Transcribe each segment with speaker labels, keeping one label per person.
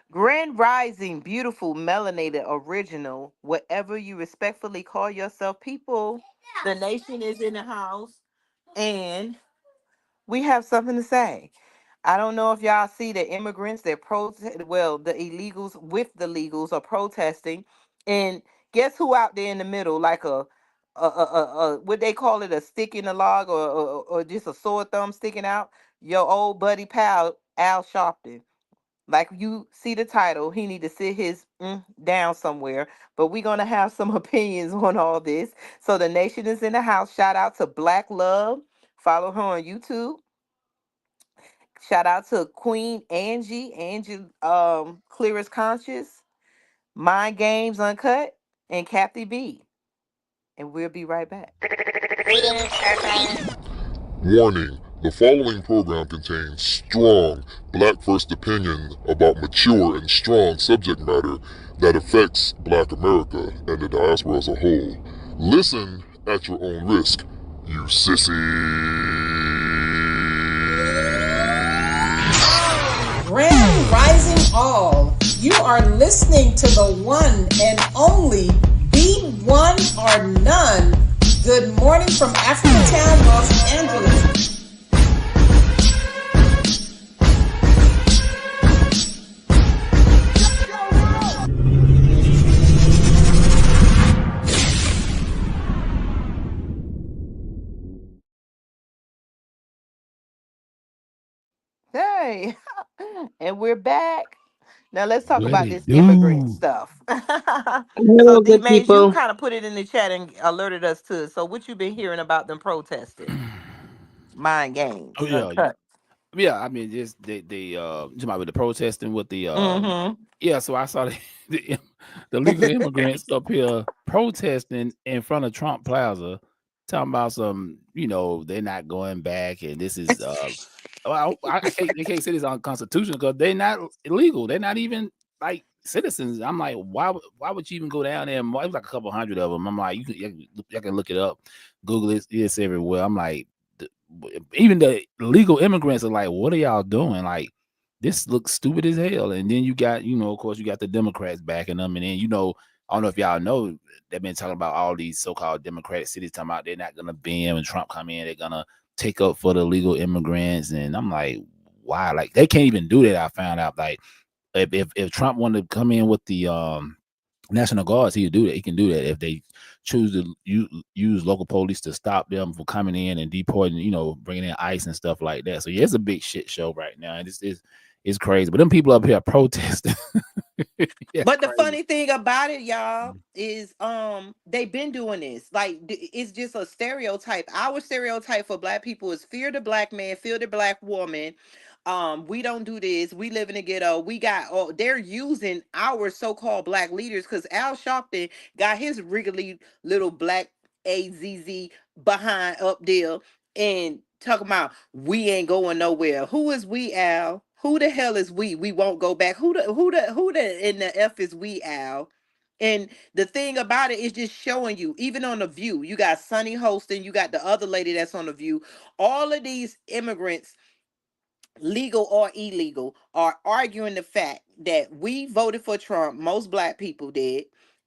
Speaker 1: Grand Rising, beautiful, melanated, original, whatever you respectfully call yourself, people. The nation is in the house, and we have something to say. I don't know if y'all see the immigrants that the illegals with the legals are protesting, and guess who out there in the middle, like what they call it, a stick in the log, or just a sore thumb sticking out? Your old buddy pal Al Sharpton. Like you see the title, he need to sit his down somewhere. But we're gonna have some opinions on all this. So the nation is in the house. Shout out to Black Love. Follow her on YouTube. Shout out to Queen Angie. Angie, Clear as Conscious, Mind Games Uncut, and Kathy B. And we'll be right back.
Speaker 2: Greetings, Earthlings.
Speaker 3: Warning: the following program contains strong Black First opinions about mature and strong subject matter that affects Black America and the diaspora as a whole. Listen at your own risk, you sissy.
Speaker 4: Grand Rising All. You are listening to the one and only Be One or None. Good morning from Africatown, Los Angeles.
Speaker 1: Hey, and we're back. Now let's talk
Speaker 5: What
Speaker 1: about
Speaker 5: it
Speaker 1: this immigrant
Speaker 5: do?
Speaker 1: stuff. So
Speaker 2: Hello,
Speaker 1: D
Speaker 2: good
Speaker 1: Mays, you
Speaker 2: people.
Speaker 1: kind of put it in the chat and alerted us to it. So what you been hearing about them protesting? Mind games,
Speaker 5: Oh yeah,
Speaker 1: uncut.
Speaker 5: yeah. I mean, just they you might with the protesting with the
Speaker 1: Mm-hmm.
Speaker 5: yeah. So I saw the legal immigrants up here protesting in front of Trump Plaza, talking about some, they're not going back, and this is well, I can't they can't say this unconstitutional because they're not illegal. They're not even like citizens. I'm like, why would you even go down there? It was like a couple hundred of them. I'm like, you can look it up, Google it, it's everywhere. I'm like, even the legal immigrants are like, what are y'all doing? Like, this looks stupid as hell. And then you got, of course, you got the Democrats backing them. And then, I don't know if y'all know, they've been talking about all these so-called Democratic cities talking about they're not going to bend when Trump come in. They're going to take up for the legal immigrants. And I'm like, why? Like, they can't even do that. I found out, like, if Trump wanted to come in with the National Guards, he do that. He can do that if they choose to use local police to stop them from coming in and deporting, bringing in ICE and stuff like that. So yeah, it's a big shit show right now, and it's crazy. But them people up here protesting, that's
Speaker 1: But the
Speaker 5: crazy.
Speaker 1: funny thing about it, y'all, is they've been doing this. Like it's just a stereotype. Our stereotype for black people is fear the black man, fear the black woman. We don't do this. We live in a ghetto. We got they're using our so-called black leaders because Al Sharpton got his wriggly little black AZZ behind up there and talking about we ain't going nowhere. Who is we, Al? Who the hell is we? We won't go back. Who the in the F is we, Al? And the thing about it is just showing you, even on the View, you got Sunny hosting, you got the other lady that's on the View. All of these immigrants, legal or illegal, are arguing the fact that we voted for Trump. Most black people did.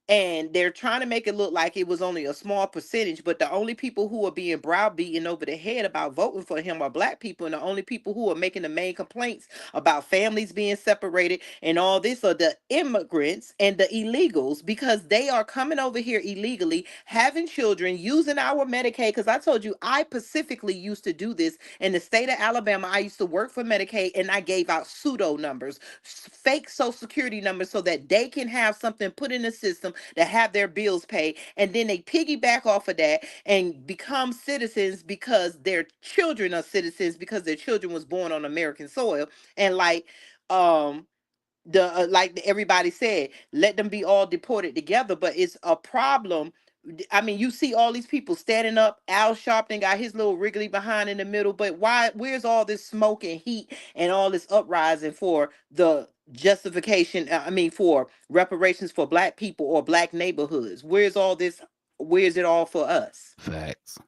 Speaker 1: And they're trying to make it look like it was only a small percentage, but the only people who are being browbeaten over the head about voting for him are black people, and the only people who are making the main complaints about families being separated and all this are the immigrants and the illegals because they are coming over here illegally, having children, using our Medicaid. Because I told you, I specifically used to do this in the state of Alabama. I used to work for Medicaid and I gave out pseudo numbers, fake social security numbers, so that they can have something put in the system to have their bills paid. And then they piggyback off of that and become citizens because their children are citizens because their children was born on American soil. And um, like everybody said, let them be all deported together, but it's a problem. I mean, you see all these people standing up. Al Sharpton got his little wriggly behind in the middle, but why? Where's all this smoke and heat and all this uprising for the justification? I mean, for reparations for black people or black neighborhoods. Where's all this? Where's it all for us?
Speaker 5: Facts.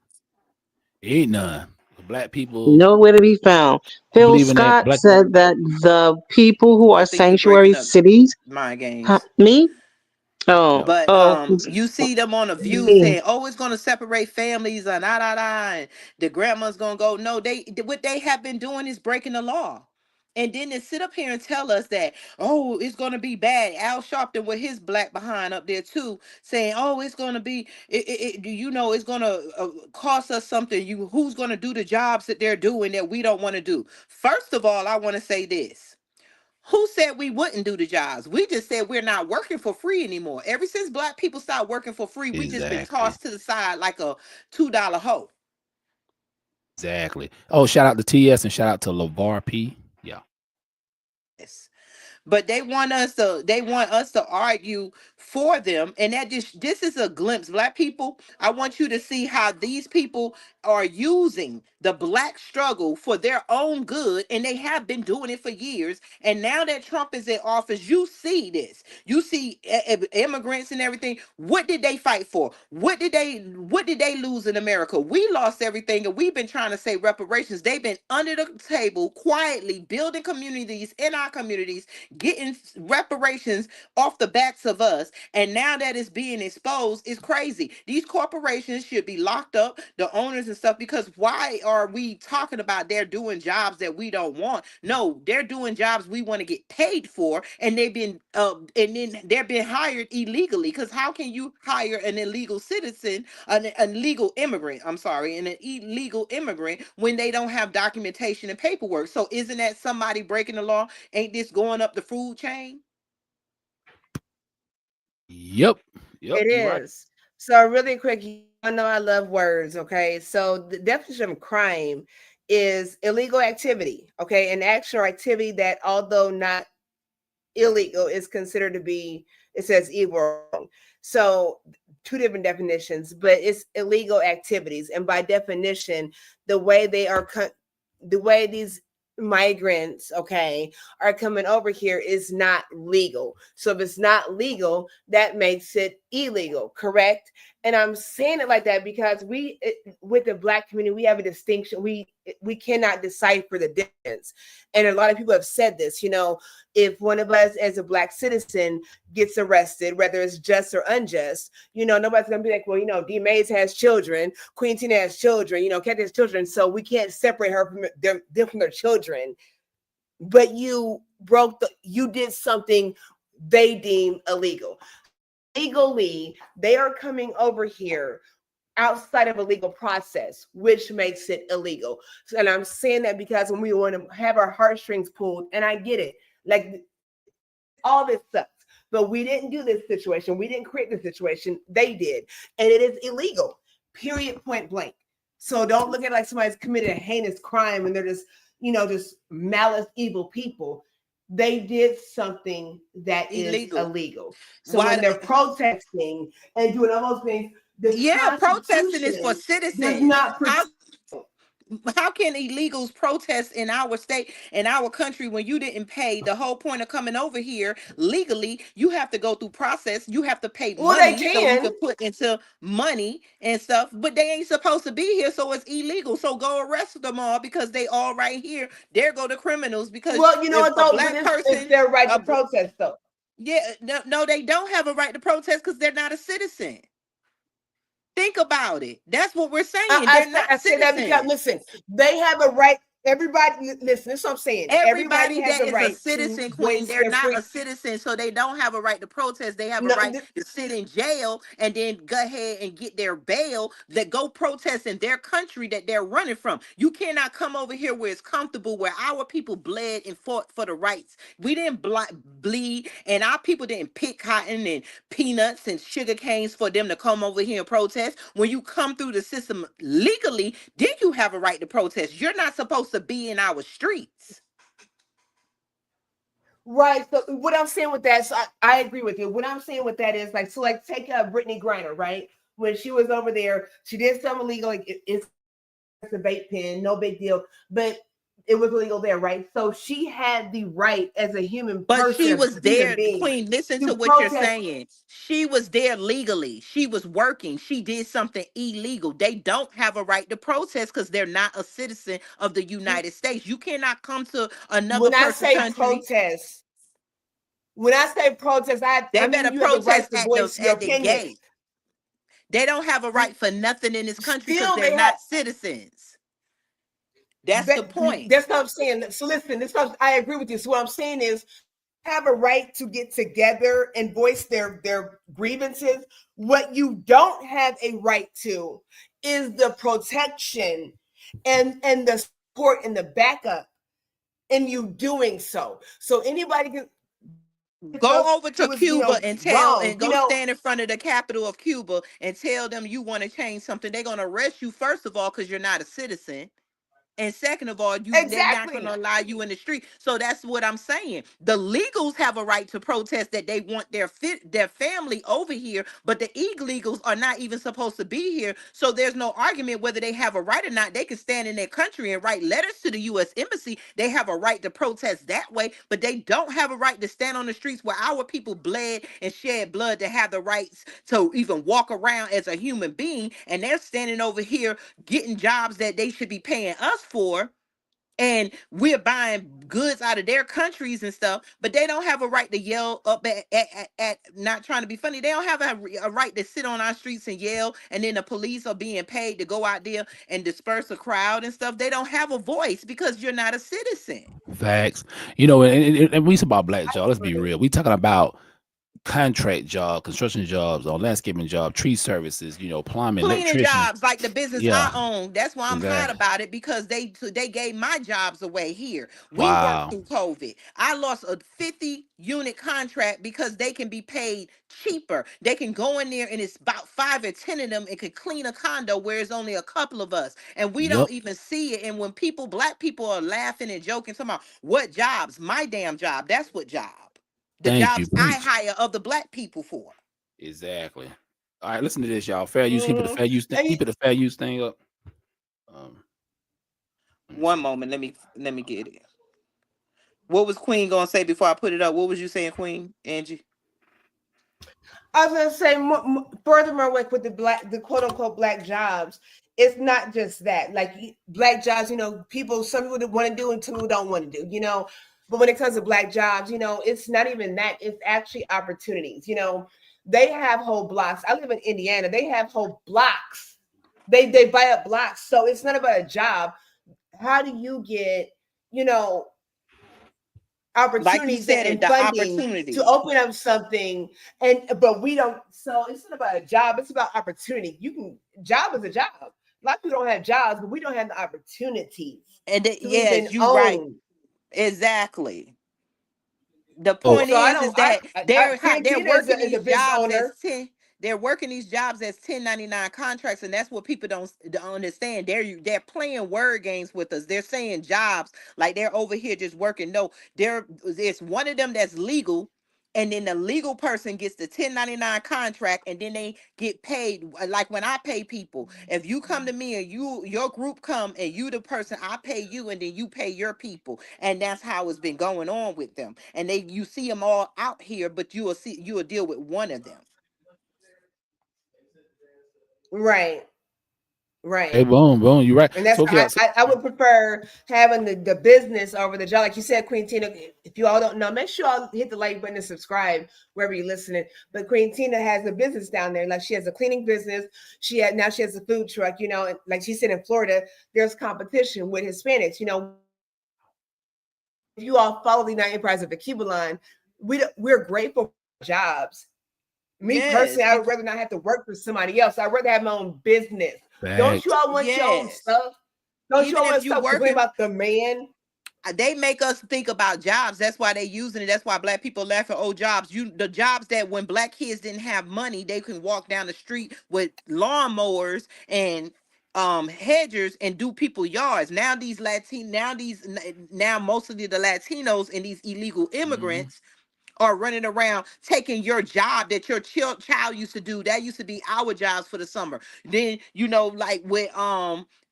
Speaker 5: Ain't none. Black people
Speaker 2: Nowhere to be found. Phil
Speaker 5: believe in that
Speaker 2: Scott
Speaker 5: black.
Speaker 2: said that the people who
Speaker 1: I
Speaker 2: are
Speaker 1: think you breaking
Speaker 2: sanctuary
Speaker 1: up
Speaker 2: cities,
Speaker 1: mind
Speaker 2: huh,
Speaker 1: games.
Speaker 2: me? Oh,
Speaker 5: Yeah,
Speaker 1: But
Speaker 2: oh,
Speaker 1: you see them on the view
Speaker 2: me.
Speaker 1: saying, "Oh, it's gonna separate families," and and the grandma's gonna go. No, what they have been doing is breaking the law. And then they sit up here and tell us that, oh, it's gonna be bad. Al Sharpton with his black behind up there too, saying, oh, it's gonna be, it's gonna cost us something. Who's gonna do the jobs that they're doing that we don't want to do? First of all, I want to say this. Who said we wouldn't do the jobs? We just said we're not working for free anymore. Ever since black people started working for free, we just been
Speaker 5: exactly,
Speaker 1: tossed to the side like a $2 hoe.
Speaker 5: exactly. Oh, shout out to TS and shout out to LeVar P. Yeah,
Speaker 1: Yes. But they want us to argue for them, and that just this is a glimpse. Black people, I want you to see how these people are using the black struggle for their own good, and they have been doing it for years. And now that Trump is in office, you see this. You see immigrants and everything. What did they fight for? What did they lose in America? We lost everything, and we've been trying to say reparations. They've been under the table quietly building communities in our communities, getting reparations off the backs of us. And now that it's being exposed, it's crazy. These corporations should be locked up, the owners and stuff, because why are we talking about they're doing jobs that we don't want? No, they're doing jobs we want to get paid for, and and then they're being hired illegally. Because how can you hire an illegal citizen, an illegal immigrant, I'm sorry, and an illegal immigrant when they don't have documentation and paperwork? So isn't that somebody breaking the law? Ain't this going up the food chain?
Speaker 5: yep, yep.
Speaker 6: It
Speaker 5: You're right.
Speaker 6: is. So really quick, you all know I love words, okay? So the definition of crime is illegal activity, okay? An action or activity that, although not illegal, is considered to be, it says evil or wrong. So two different definitions, but it's illegal activities. And by definition, the way they are the way these migrants, okay, are coming over here is not legal. So if it's not legal, that makes it illegal, correct? And I'm saying it like that because with the black community, we have a distinction. We cannot decipher the difference. And a lot of people have said this, if one of us as a black citizen gets arrested, whether it's just or unjust, nobody's gonna be like, well, D Mays has children, Queen Tina has children, Kat has children, so we can't separate her from them from their children. But you did something they deem illegal. Legally, they are coming over here outside of a legal process, which makes it illegal. And I'm saying that because when we want to have our heartstrings pulled, and I get it, like all this sucks, but we didn't do this situation. We didn't create this situation. They did. And it is illegal, period, point blank. So don't look at it like somebody's committed a heinous crime and they're just malice, evil people. They did something that is
Speaker 1: Illegal.
Speaker 6: illegal. So
Speaker 1: Why?
Speaker 6: when they're protesting and doing all those things, the
Speaker 1: Yeah, protesting is for
Speaker 6: Constitution does
Speaker 1: citizens.
Speaker 6: not protect.
Speaker 1: How can illegals protest in our state, in our country, when you didn't pay? The whole point of coming over here legally, you have to go through process. You have to pay
Speaker 6: Well, they
Speaker 1: money so you
Speaker 6: can.
Speaker 1: can put into money and stuff, but they ain't supposed to be here, so it's illegal. So go arrest them all because they all right here. There go the criminals, because
Speaker 6: Well, you know
Speaker 1: if
Speaker 6: what
Speaker 1: a
Speaker 6: though? But
Speaker 1: black
Speaker 6: it's
Speaker 1: person,
Speaker 6: their right
Speaker 1: a,
Speaker 6: to protest though.
Speaker 1: yeah, no, no, they don't have a right to protest because they're not a citizen. Think about it. That's what we're saying. They're not
Speaker 6: I say that because
Speaker 1: citizens.
Speaker 6: listen, they have a right. Everybody, listen. That's what I'm saying. Everybody
Speaker 1: Everybody
Speaker 6: has
Speaker 1: that
Speaker 6: a
Speaker 1: is a
Speaker 6: right to
Speaker 1: citizen, queen,
Speaker 6: voice
Speaker 1: they're
Speaker 6: their
Speaker 1: not
Speaker 6: free.
Speaker 1: a citizen, so they don't have a right to protest. They have a
Speaker 6: No,
Speaker 1: right to sit in jail and then go ahead and get their bail, that go protest in their country that they're running from. You cannot come over here where it's comfortable, where our people bled and fought for the rights. We didn't bleed, and our people didn't pick cotton and peanuts and sugar canes for them to come over here and protest. When you come through the system legally, then you have a right to protest. You're not supposed to be in our streets.
Speaker 6: right. So what I'm saying with that, so I agree with you. What I'm saying with that is like, so like take Brittany Griner, right? When she was over there, she did something illegal. Like it's a vape pen, no big deal. But it was illegal there, right? So she had the right as a human
Speaker 1: But she
Speaker 6: person,
Speaker 1: was
Speaker 6: human
Speaker 1: there,
Speaker 6: being,
Speaker 1: Queen. Listen
Speaker 6: to
Speaker 1: to what you're
Speaker 6: protest.
Speaker 1: saying. She was there legally. She was working. She did something illegal. They don't have a right to protest because they're not a citizen of the United States. You cannot come to another
Speaker 6: When I
Speaker 1: person's
Speaker 6: say
Speaker 1: country.
Speaker 6: protest, when I say protest, I
Speaker 1: They
Speaker 6: mean
Speaker 1: better
Speaker 6: you have the right
Speaker 1: protest
Speaker 6: to voice your
Speaker 1: at the
Speaker 6: opinion.
Speaker 1: gate. They don't have a right for nothing in this country because
Speaker 6: Still,
Speaker 1: they're
Speaker 6: they have
Speaker 1: not citizens. That's the
Speaker 6: that.
Speaker 1: point.
Speaker 6: That's what I'm saying. So listen, I agree with you. So what I'm saying is, have a right to get together and voice their grievances. What you don't have a right to is the protection and the support and the backup in you doing so. So anybody can
Speaker 1: Go over
Speaker 6: it
Speaker 1: to
Speaker 6: was
Speaker 1: Cuba and tell
Speaker 6: wrong.
Speaker 1: and go stand in front of the capital of Cuba and tell them you want to change something. They're gonna arrest you first of all because you're not a citizen. And second of all, they're not going to
Speaker 6: Exactly.
Speaker 1: allow you in the street. So that's what I'm saying. The legals have a right to protest that they want their family over here, but the illegals are not even supposed to be here. So there's no argument whether they have a right or not. They can stand in their country and write letters to the U.S. Embassy. They have a right to protest that way, but they don't have a right to stand on the streets where our people bled and shed blood to have the rights to even walk around as a human being. And they're standing over here getting jobs that they should be paying us for, and we're buying goods out of their countries and stuff, but they don't have a right to yell up at not trying to be funny. They don't have a right to sit on our streets and yell, and then the police are being paid to go out there and disperse a crowd and stuff. They don't have a voice because you're not a citizen.
Speaker 5: Facts. You know, and we talk about black
Speaker 6: I
Speaker 5: job. Let's be
Speaker 6: agree.
Speaker 5: real. We talking about contract job, construction jobs, or landscaping job, tree services. You know, plumbing,
Speaker 1: Cleaning
Speaker 5: electrician.
Speaker 1: jobs like the business
Speaker 5: Yeah,
Speaker 1: I own. That's why I'm hot
Speaker 5: exactly.
Speaker 1: about it because they gave my jobs away here. We worked
Speaker 5: Wow.
Speaker 1: through COVID. I lost a 50 unit contract because they can be paid cheaper. They can go in there and it's about 5 or 10 of them and could clean a condo where it's only a couple of us. And we
Speaker 5: Yep.
Speaker 1: don't even see it. And when black people are laughing and joking, talking about what jobs? My damn job. That's what job. The
Speaker 5: Thank you.
Speaker 1: jobs I
Speaker 5: Preach.
Speaker 1: hire of the black people for.
Speaker 5: Exactly. All right, listen to this, y'all. Fair use. He put the
Speaker 6: Mm-hmm.
Speaker 5: fair use.
Speaker 6: And
Speaker 5: He put the fair use thing up. Um, let me
Speaker 1: One
Speaker 5: see.
Speaker 1: moment, let me get it. What was Queen gonna say before I put it up? What was you saying, Queen Angie?
Speaker 6: I was gonna say, furthermore, like with the quote unquote black jobs, it's not just that. Like black jobs, some people want to do and some people don't want to do. But when it comes to black jobs, it's not even that. It's actually opportunities. They have whole blocks. I live in Indiana. They have whole blocks. They buy up blocks. So it's not about a job. How do you get, you know,
Speaker 1: Like you
Speaker 6: opportunities
Speaker 1: said,
Speaker 6: and
Speaker 1: it the
Speaker 6: funding to
Speaker 1: opportunity.
Speaker 6: open up something, but we don't. So it's not about a job, it's about opportunity. Job is a job. A lot of people don't have jobs, but we don't have the opportunities
Speaker 1: And
Speaker 6: to even
Speaker 1: yes, you right.
Speaker 6: own.
Speaker 1: Exactly. The
Speaker 5: Oh,
Speaker 1: point
Speaker 6: So I
Speaker 1: is
Speaker 6: don't I,
Speaker 1: that
Speaker 6: I
Speaker 1: they're
Speaker 6: Quintina
Speaker 1: working
Speaker 6: is a
Speaker 1: these
Speaker 6: business
Speaker 1: jobs as
Speaker 6: owner.
Speaker 1: 10 they're working these jobs as 1099 contracts, and that's what people don't understand. They're playing word games with us. They're saying jobs like they're over here just working. No, there's one of them that's legal, and then the legal person gets the 1099 contract, and then they get paid like when I pay people. If you come to me and your group come and you the person, I pay you, and then you pay your people, and that's how it's been going on with them. And you see them all out here, but you will deal with one of them.
Speaker 6: Right,
Speaker 5: hey,
Speaker 6: right.
Speaker 5: boom, boom. You right.
Speaker 6: And that's
Speaker 5: So okay. So,
Speaker 6: I would prefer having the business over the job. Like you said, Queen Tina, if you all don't know, make sure y'all hit the like button and subscribe wherever you're listening. But Queen Tina has a business down there. Like she has a cleaning business. She has a food truck, and like she said in Florida, there's competition with Hispanics. If you all follow the United Enterprise of the Cuba line, we're grateful for jobs. Me
Speaker 1: Yes,
Speaker 6: personally, I would rather not have to work for somebody else. I'd rather have my own business. Don't you
Speaker 5: facts.
Speaker 6: all want your own
Speaker 1: yes.
Speaker 6: stuff? Don't you
Speaker 1: Even
Speaker 6: all
Speaker 1: if
Speaker 6: want to
Speaker 1: you
Speaker 6: stop complaining
Speaker 1: working,
Speaker 6: about the man?
Speaker 1: they make us think about jobs. That's why they using it. That's why black people laugh at old jobs. The jobs that when black kids didn't have money, they can walk down the street with lawnmowers and hedgers and do people yards. Now most of the Latinos and these illegal
Speaker 5: Mhm.
Speaker 1: immigrants are running around taking your job that your child used to do. That used to be our jobs for the summer. Then like with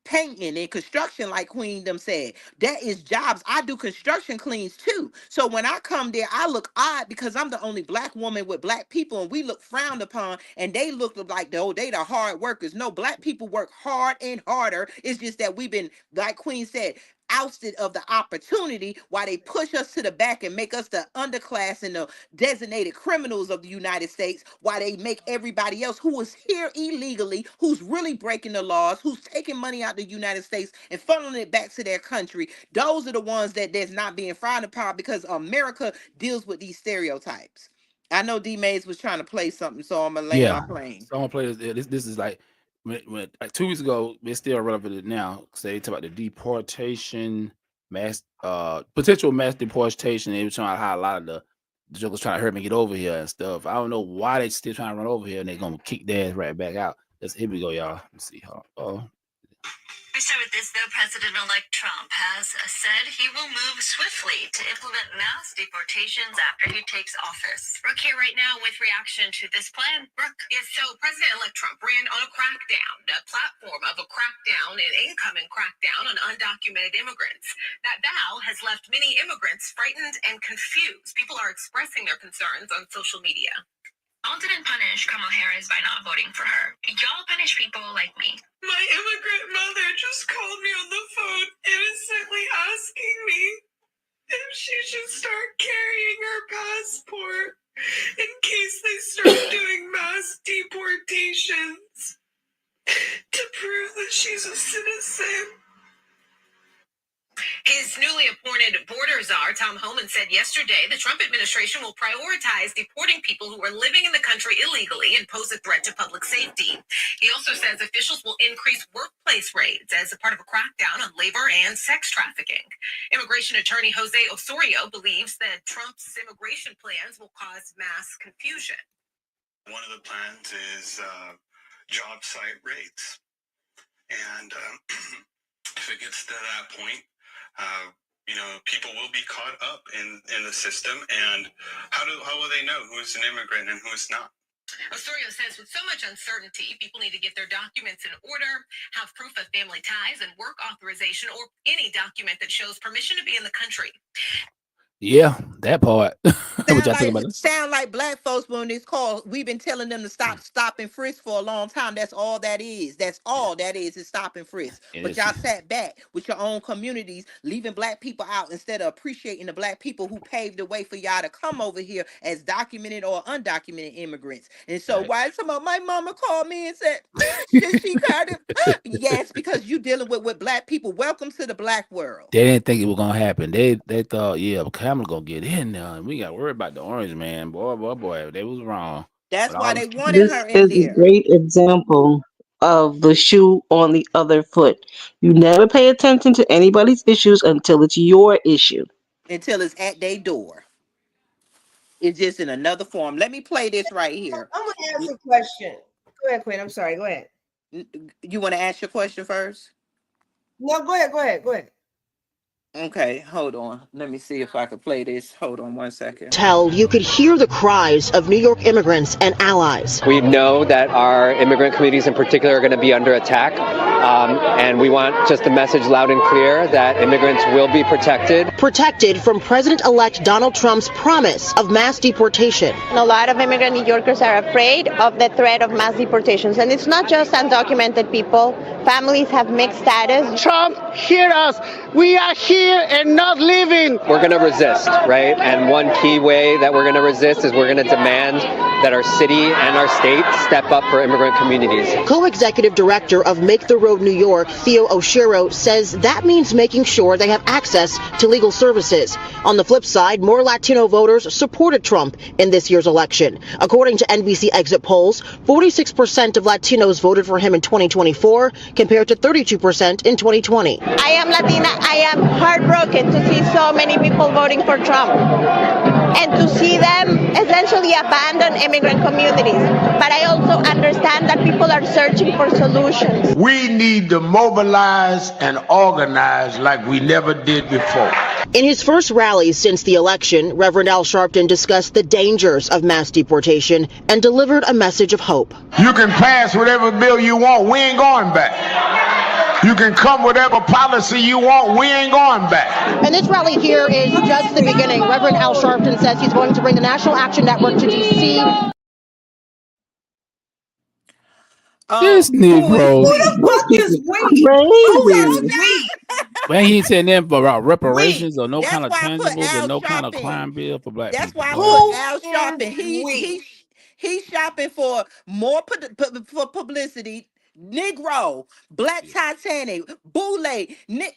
Speaker 1: painting and construction, like Queen them said. That is jobs. I do construction cleans too. So when I come there, I look odd because I'm the only black woman with black people, and we look frowned upon, and they look like they the hard workers. No, black people work hard and harder. It's just that we've been, like Queen said, ousted of the opportunity, while they push us to the back and make us the underclass and the designated criminals of the United States, while they make everybody else who is here illegally, who's really breaking the laws, who's taking money out of the United States and funneling it back to their country. Those are the ones that's not being frowned upon, because America deals with these stereotypes. I know D Mays was trying to play something, so I'm gonna land my
Speaker 5: Yeah.
Speaker 1: plane.
Speaker 5: So I'm gonna play this. This is like when like 2 weeks ago, it's still relevant now. Cause they talk about the deportation, potential mass deportation. They were trying to hide a lot of the jokers trying to hurt me get over here and stuff. I don't know why they still trying to run over here, and they're gonna kick their ass right back out. Here we go, y'all. Let's see.
Speaker 7: We start with this, though. President-elect Trump has said he will move swiftly to implement mass deportations after he takes office. Brooke here right now with reaction to this plan. Brooke.
Speaker 8: Yes, so President-elect Trump ran on a crackdown, a platform of a crackdown, an incoming crackdown on undocumented immigrants. That vow has left many immigrants frightened and confused. People are expressing their concerns on social media.
Speaker 7: Y'all didn't punish Kamala Harris by not voting for her. Y'all punish people like me.
Speaker 8: My immigrant mother just called me on the phone innocently asking me if she should start carrying her passport in case they start doing mass deportations to prove that she's a citizen. His newly appointed border czar, Tom Homan, said yesterday the Trump administration will prioritize deporting people who are living in the country illegally and pose a threat to public safety. He also says officials will increase workplace raids as a part of a crackdown on labor and sex trafficking. Immigration attorney Jose Osorio believes that Trump's immigration plans will cause mass confusion.
Speaker 9: One of the plans is job site raids. And if it gets to that point, people will be caught up in the system, and how will they know who's an immigrant and who's not?
Speaker 8: Osorio says with so much uncertainty, people need to get their documents in order, have proof of family ties and work authorization, or any document that shows permission to be in the country.
Speaker 5: Yeah, that part. What y'all think about this?
Speaker 1: Sound like black folks when it's called. We've been telling them to stop and frisk for a long time. That's all that is. That's all that is stop and frisk. But y'all sat back with your own communities, leaving black people out instead of appreciating the black people who paved the way for y'all to come over here as documented or undocumented immigrants. And so why my mama called me and said, she kind of yes, because you dealing with black people. Welcome to the black world.
Speaker 5: They didn't think it was gonna happen. They thought, yeah, Kamala gonna get in there. We got worried about the orange man. Boy, they was wrong.
Speaker 1: That's why they wanted her in there.
Speaker 2: This is a great example of the shoe on the other foot. You never pay attention to anybody's issues until it's your issue.
Speaker 1: Until it's at their door. It's just in another form. Let me play this right here.
Speaker 6: I'm going to ask a question. Go ahead, Quinn. I'm sorry. Go ahead.
Speaker 1: You want to ask your question first?
Speaker 6: No, go ahead.
Speaker 1: Okay, hold on. Let me see if I can play this. Hold on 1 second.
Speaker 10: You could hear the cries of New York immigrants and allies.
Speaker 11: We know that our immigrant communities in particular are going to be under attack, and we want just a message loud and clear that immigrants will be protected.
Speaker 10: Protected from President-elect Donald Trump's promise of mass deportation.
Speaker 12: A lot of immigrant New Yorkers are afraid of the threat of mass deportations, and it's not just undocumented people. Families have mixed status.
Speaker 13: Trump, hear us. We are here and not leaving.
Speaker 11: We're going to resist, right? And one key way that we're going to resist is we're going to demand that our city and our state step up for immigrant communities.
Speaker 10: Co-executive director of Make the Road New York, Theo Oshiro, says that means making sure they have access to legal services. On the flip side, more Latino voters supported Trump in this year's election. According to NBC exit polls, 46% of Latinos voted for him in 2024 compared to 32% in 2020.
Speaker 12: I am Latina. I am heartbroken to see so many people voting for Trump and to see them essentially abandon immigrant communities. But I also understand that people are searching for solutions.
Speaker 13: We need to mobilize and organize like we never did before.
Speaker 10: In his first rally since the election, Reverend Al Sharpton discussed the dangers of mass deportation and delivered a message of hope.
Speaker 13: You can pass whatever bill you want. We ain't going back. You can come whatever policy you want. We ain't going back.
Speaker 10: And this rally here is just the beginning. Reverend Al Sharpton says he's going to bring the National Action Network to D.C.
Speaker 5: This
Speaker 6: Who
Speaker 5: Negro.
Speaker 6: the fuck is we? Who is
Speaker 2: Crazy.
Speaker 6: we?
Speaker 5: Man, he ain't saying nothing about
Speaker 6: We.
Speaker 5: reparations or no kind
Speaker 1: That's
Speaker 5: of
Speaker 1: why I put
Speaker 5: tangibles or
Speaker 1: Al
Speaker 5: no kind of
Speaker 1: Sharpton.
Speaker 5: crime bill for black
Speaker 1: That's
Speaker 5: people.
Speaker 1: why I
Speaker 5: Go
Speaker 1: put
Speaker 5: ahead.
Speaker 6: Who
Speaker 1: Al
Speaker 6: is
Speaker 1: Sharpton.
Speaker 6: we?
Speaker 1: He's shopping for more for publicity. Negro, Black
Speaker 5: Yeah.
Speaker 1: Titanic, Boule.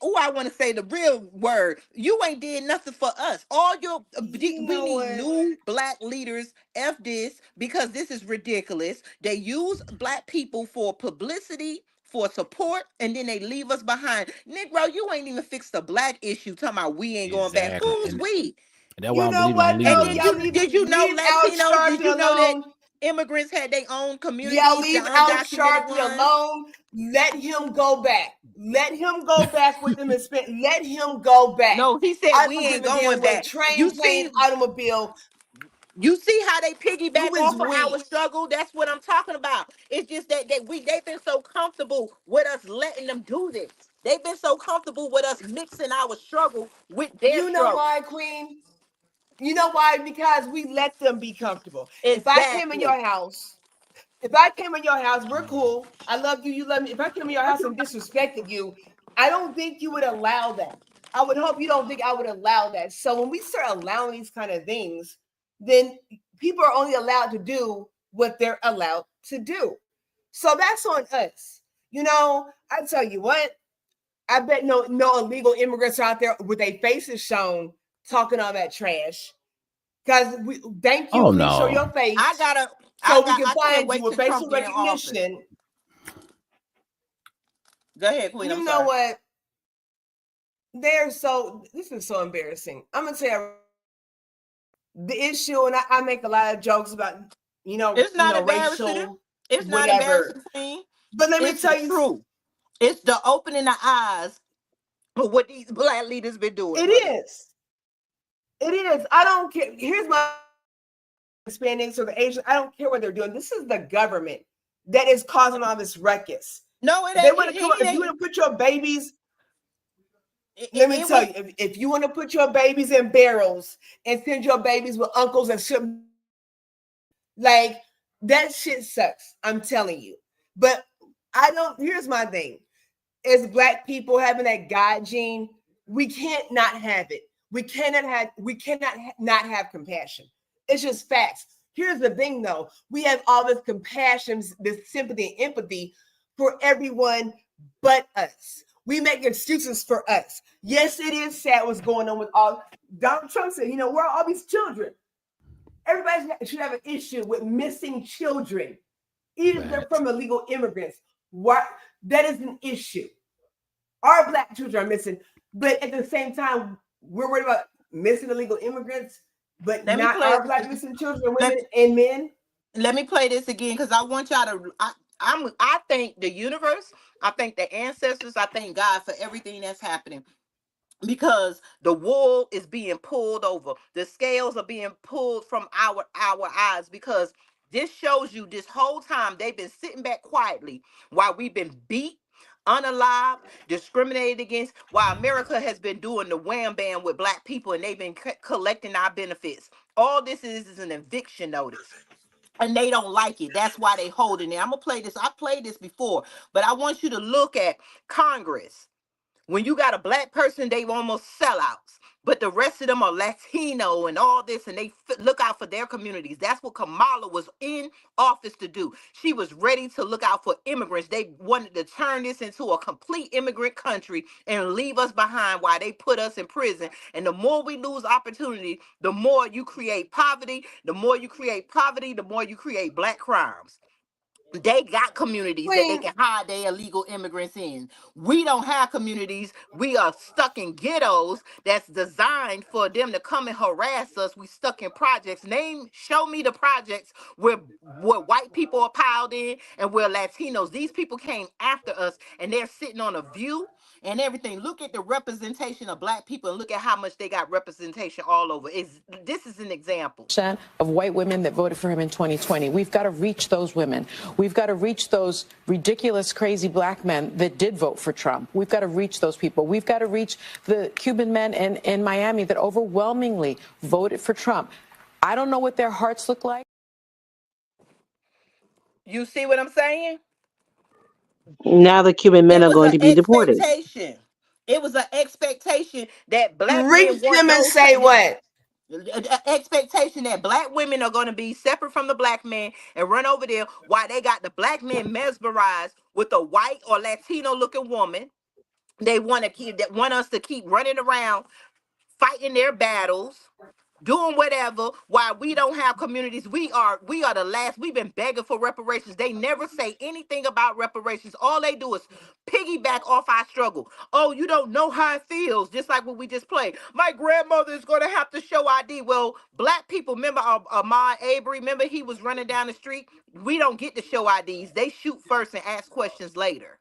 Speaker 1: Oh, I want to say the real word. You ain't did nothing for us. All your
Speaker 6: You
Speaker 1: we
Speaker 6: know
Speaker 1: need
Speaker 6: what?
Speaker 1: new black leaders. F this because this is ridiculous. They use black people for publicity, for support, and then they leave us behind. Negro, you ain't even fixed the black issue. Talking about we ain't going back.
Speaker 5: Exactly.
Speaker 1: Who's
Speaker 5: And
Speaker 1: we?
Speaker 5: that's why
Speaker 6: You
Speaker 5: I
Speaker 6: know
Speaker 5: believe in
Speaker 6: what
Speaker 1: And
Speaker 6: though?
Speaker 5: leaving.
Speaker 1: did you know
Speaker 6: Leave Al
Speaker 1: Latinos? Did
Speaker 6: Sharpton
Speaker 1: you know that
Speaker 6: alone.
Speaker 1: immigrants had their own
Speaker 6: Y'all
Speaker 1: communities, the
Speaker 6: leave Al
Speaker 1: undocumented
Speaker 6: Sharpton
Speaker 1: ones?
Speaker 6: alone. Let him go back. Let him go back with them and spend. Let him go back.
Speaker 1: No, he said
Speaker 6: I
Speaker 1: we
Speaker 6: don't give
Speaker 1: ain't
Speaker 6: a damn
Speaker 1: going
Speaker 6: what
Speaker 1: back.
Speaker 6: train, plane, automobile.
Speaker 1: You see how they
Speaker 6: Who
Speaker 1: piggyback
Speaker 6: is
Speaker 1: off of our
Speaker 6: we?
Speaker 1: struggle? That's what I'm talking about. It's just that they've been so comfortable with us letting them do this. They've been so comfortable with us mixing our struggle with their
Speaker 6: You know
Speaker 1: struggle.
Speaker 6: why, Queen? You know why? Because we let them be comfortable.
Speaker 1: Exactly.
Speaker 6: If I came in your house, we're cool. I love you. You love me. If I came in your house and disrespected you, I don't think you would allow that. I would hope you don't think I would allow that. So when we start allowing these kind of things, then people are only allowed to do what they're allowed to do. So that's on us. You know, I tell you what, I bet no illegal immigrants are out there with their faces shown talking all that trash. Because we thank you,
Speaker 5: Oh
Speaker 6: please show
Speaker 5: no.
Speaker 6: your face
Speaker 1: I gotta
Speaker 6: so we can
Speaker 1: I can't
Speaker 6: find you
Speaker 1: wait
Speaker 6: with
Speaker 1: till Trump
Speaker 6: facial
Speaker 1: get in office.
Speaker 6: recognition.
Speaker 1: Go ahead, Queen. I'm
Speaker 6: You know
Speaker 1: sorry.
Speaker 6: what? This is so embarrassing. I'm gonna tell you the issue, and I make a lot of jokes about
Speaker 1: It's not embarrassing.
Speaker 6: racial
Speaker 1: It's not
Speaker 6: whatever.
Speaker 1: embarrassing, Queen.
Speaker 6: But let me
Speaker 1: It's the
Speaker 6: tell you,
Speaker 1: truth. It's the opening the eyes of what these black leaders been doing
Speaker 6: it
Speaker 1: for us.
Speaker 6: is. It is. I don't care. Here's my Hispanics or the Asians. I don't care what they're doing. This is the government that is causing all this ruckus.
Speaker 1: No, it
Speaker 6: If they
Speaker 1: ain't.
Speaker 6: want to come, if you want to put your babies, let me
Speaker 1: It
Speaker 6: tell
Speaker 1: was.
Speaker 6: you, if you want to put your babies in barrels and send your babies with uncles and shit, like that shit sucks. I'm telling you. But I don't. Here's my thing: as black people having that God gene, we can't not have it. We cannot not have compassion. It's just facts. Here's the thing though. We have all this compassion, this sympathy and empathy for everyone but us. We make excuses for us. Yes, it is sad what's going on with all Donald Trump said, where are all these children? Everybody should have an issue with missing children, even if they're
Speaker 5: Facts.
Speaker 6: from illegal immigrants. What that is an issue. Our black children are missing, but at the same time, we're worried about missing illegal immigrants, but
Speaker 1: Let me
Speaker 6: not
Speaker 1: play.
Speaker 6: our black missing children,
Speaker 1: Let,
Speaker 6: women, and men.
Speaker 1: let me play this again because I want y'all to. I thank the universe. I thank the ancestors. I thank God for everything that's happening. Because the wool is being pulled over, the scales are being pulled from our eyes, because this shows you this whole time they've been sitting back quietly while we've been beat, unalive, discriminated against, while America has been doing the wham bam with black people and they've been collecting our benefits. All this is an eviction notice, and they don't like it. That's why they holding it. I'm gonna play this. I played this before, but I want you to look at Congress. When you got a black person, they almost sellouts. But the rest of them are Latino and all this, and they look out for their communities. That's what Kamala was in office to do. She was ready to look out for immigrants. They wanted to turn this into a complete immigrant country and leave us behind while they put us in prison. And the more we lose opportunity, the more you create poverty. The more you create poverty, the more you create black crimes. They got communities that they
Speaker 6: Queen,
Speaker 1: can hide their illegal immigrants in. We don't have communities. We are stuck in ghettos that's designed for them to come and harass us. We stuck in projects. Show me the projects where white people are piled in and where Latinos. These people came after us, and they're sitting on a view and everything. Look at the representation of black people and look at how much they got representation all over. This is an example.
Speaker 14: Of white women that voted for him in 2020. We've got to reach those women. We've got to reach those ridiculous, crazy black men that did vote for Trump. We've got to reach those people. We've got to reach the Cuban men in Miami that overwhelmingly voted for Trump. I don't know what their hearts look like.
Speaker 1: You see what I'm saying?
Speaker 2: Now the Cuban men
Speaker 1: It
Speaker 2: are
Speaker 1: was
Speaker 2: going
Speaker 1: an
Speaker 2: to be deported.
Speaker 1: expectation. It was an expectation that black men
Speaker 6: Reach
Speaker 1: want
Speaker 6: them and
Speaker 1: those
Speaker 6: say what?
Speaker 1: expectation that black women are going to be separate from the black men and run over there while they got the black men mesmerized with a white or Latino looking woman. They want to keep that want us to keep running around fighting their battles, doing whatever while we don't have communities. We are the last. We've been begging for reparations. They never say anything about reparations. All they do is piggyback off our struggle. Oh, you don't know how it feels. Just like what we just played. My grandmother is going to have to show ID. Well, black people, remember Ahmaud Arbery? Remember he was running down the street? We don't get to show IDs. They shoot first and ask questions later.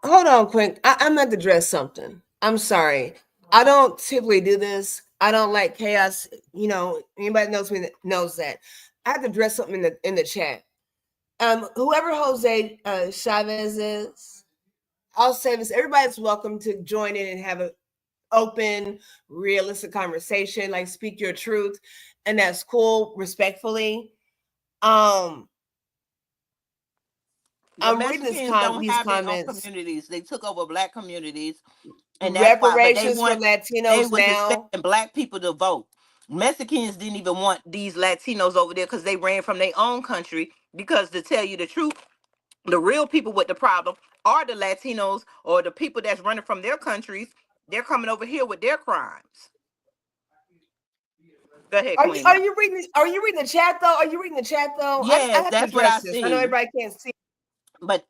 Speaker 6: Hold on, quick. I'm going to address something. I'm sorry. I don't typically do this. I don't like chaos. You know, anybody knows me that knows that. I have to address something in the chat. Whoever Jose Chavez is, I'll say this: everybody's welcome to join in and have an open, realistic conversation. Like, speak your truth, and that's cool, respectfully.
Speaker 1: The
Speaker 6: I'm reading
Speaker 1: Mexicans don't
Speaker 6: these
Speaker 1: have their own
Speaker 6: comments.
Speaker 1: communities. They took over black communities, and that's why. But
Speaker 6: Reparations for
Speaker 1: they
Speaker 6: Latinos
Speaker 1: was
Speaker 6: now.
Speaker 1: expecting black people to vote. Mexicans didn't even want these Latinos over there because they ran from their own country. Because to tell you the truth, the real people with the problem are the Latinos or the people that's running from their countries. They're coming over here with their crimes. Go ahead,
Speaker 6: Are
Speaker 1: Queenie.
Speaker 6: you reading? Are you reading the chat though? Are you reading the chat though? I
Speaker 1: Yes,
Speaker 6: have to
Speaker 1: that's what I
Speaker 6: address this. I know
Speaker 1: see.
Speaker 6: everybody can't see.
Speaker 1: But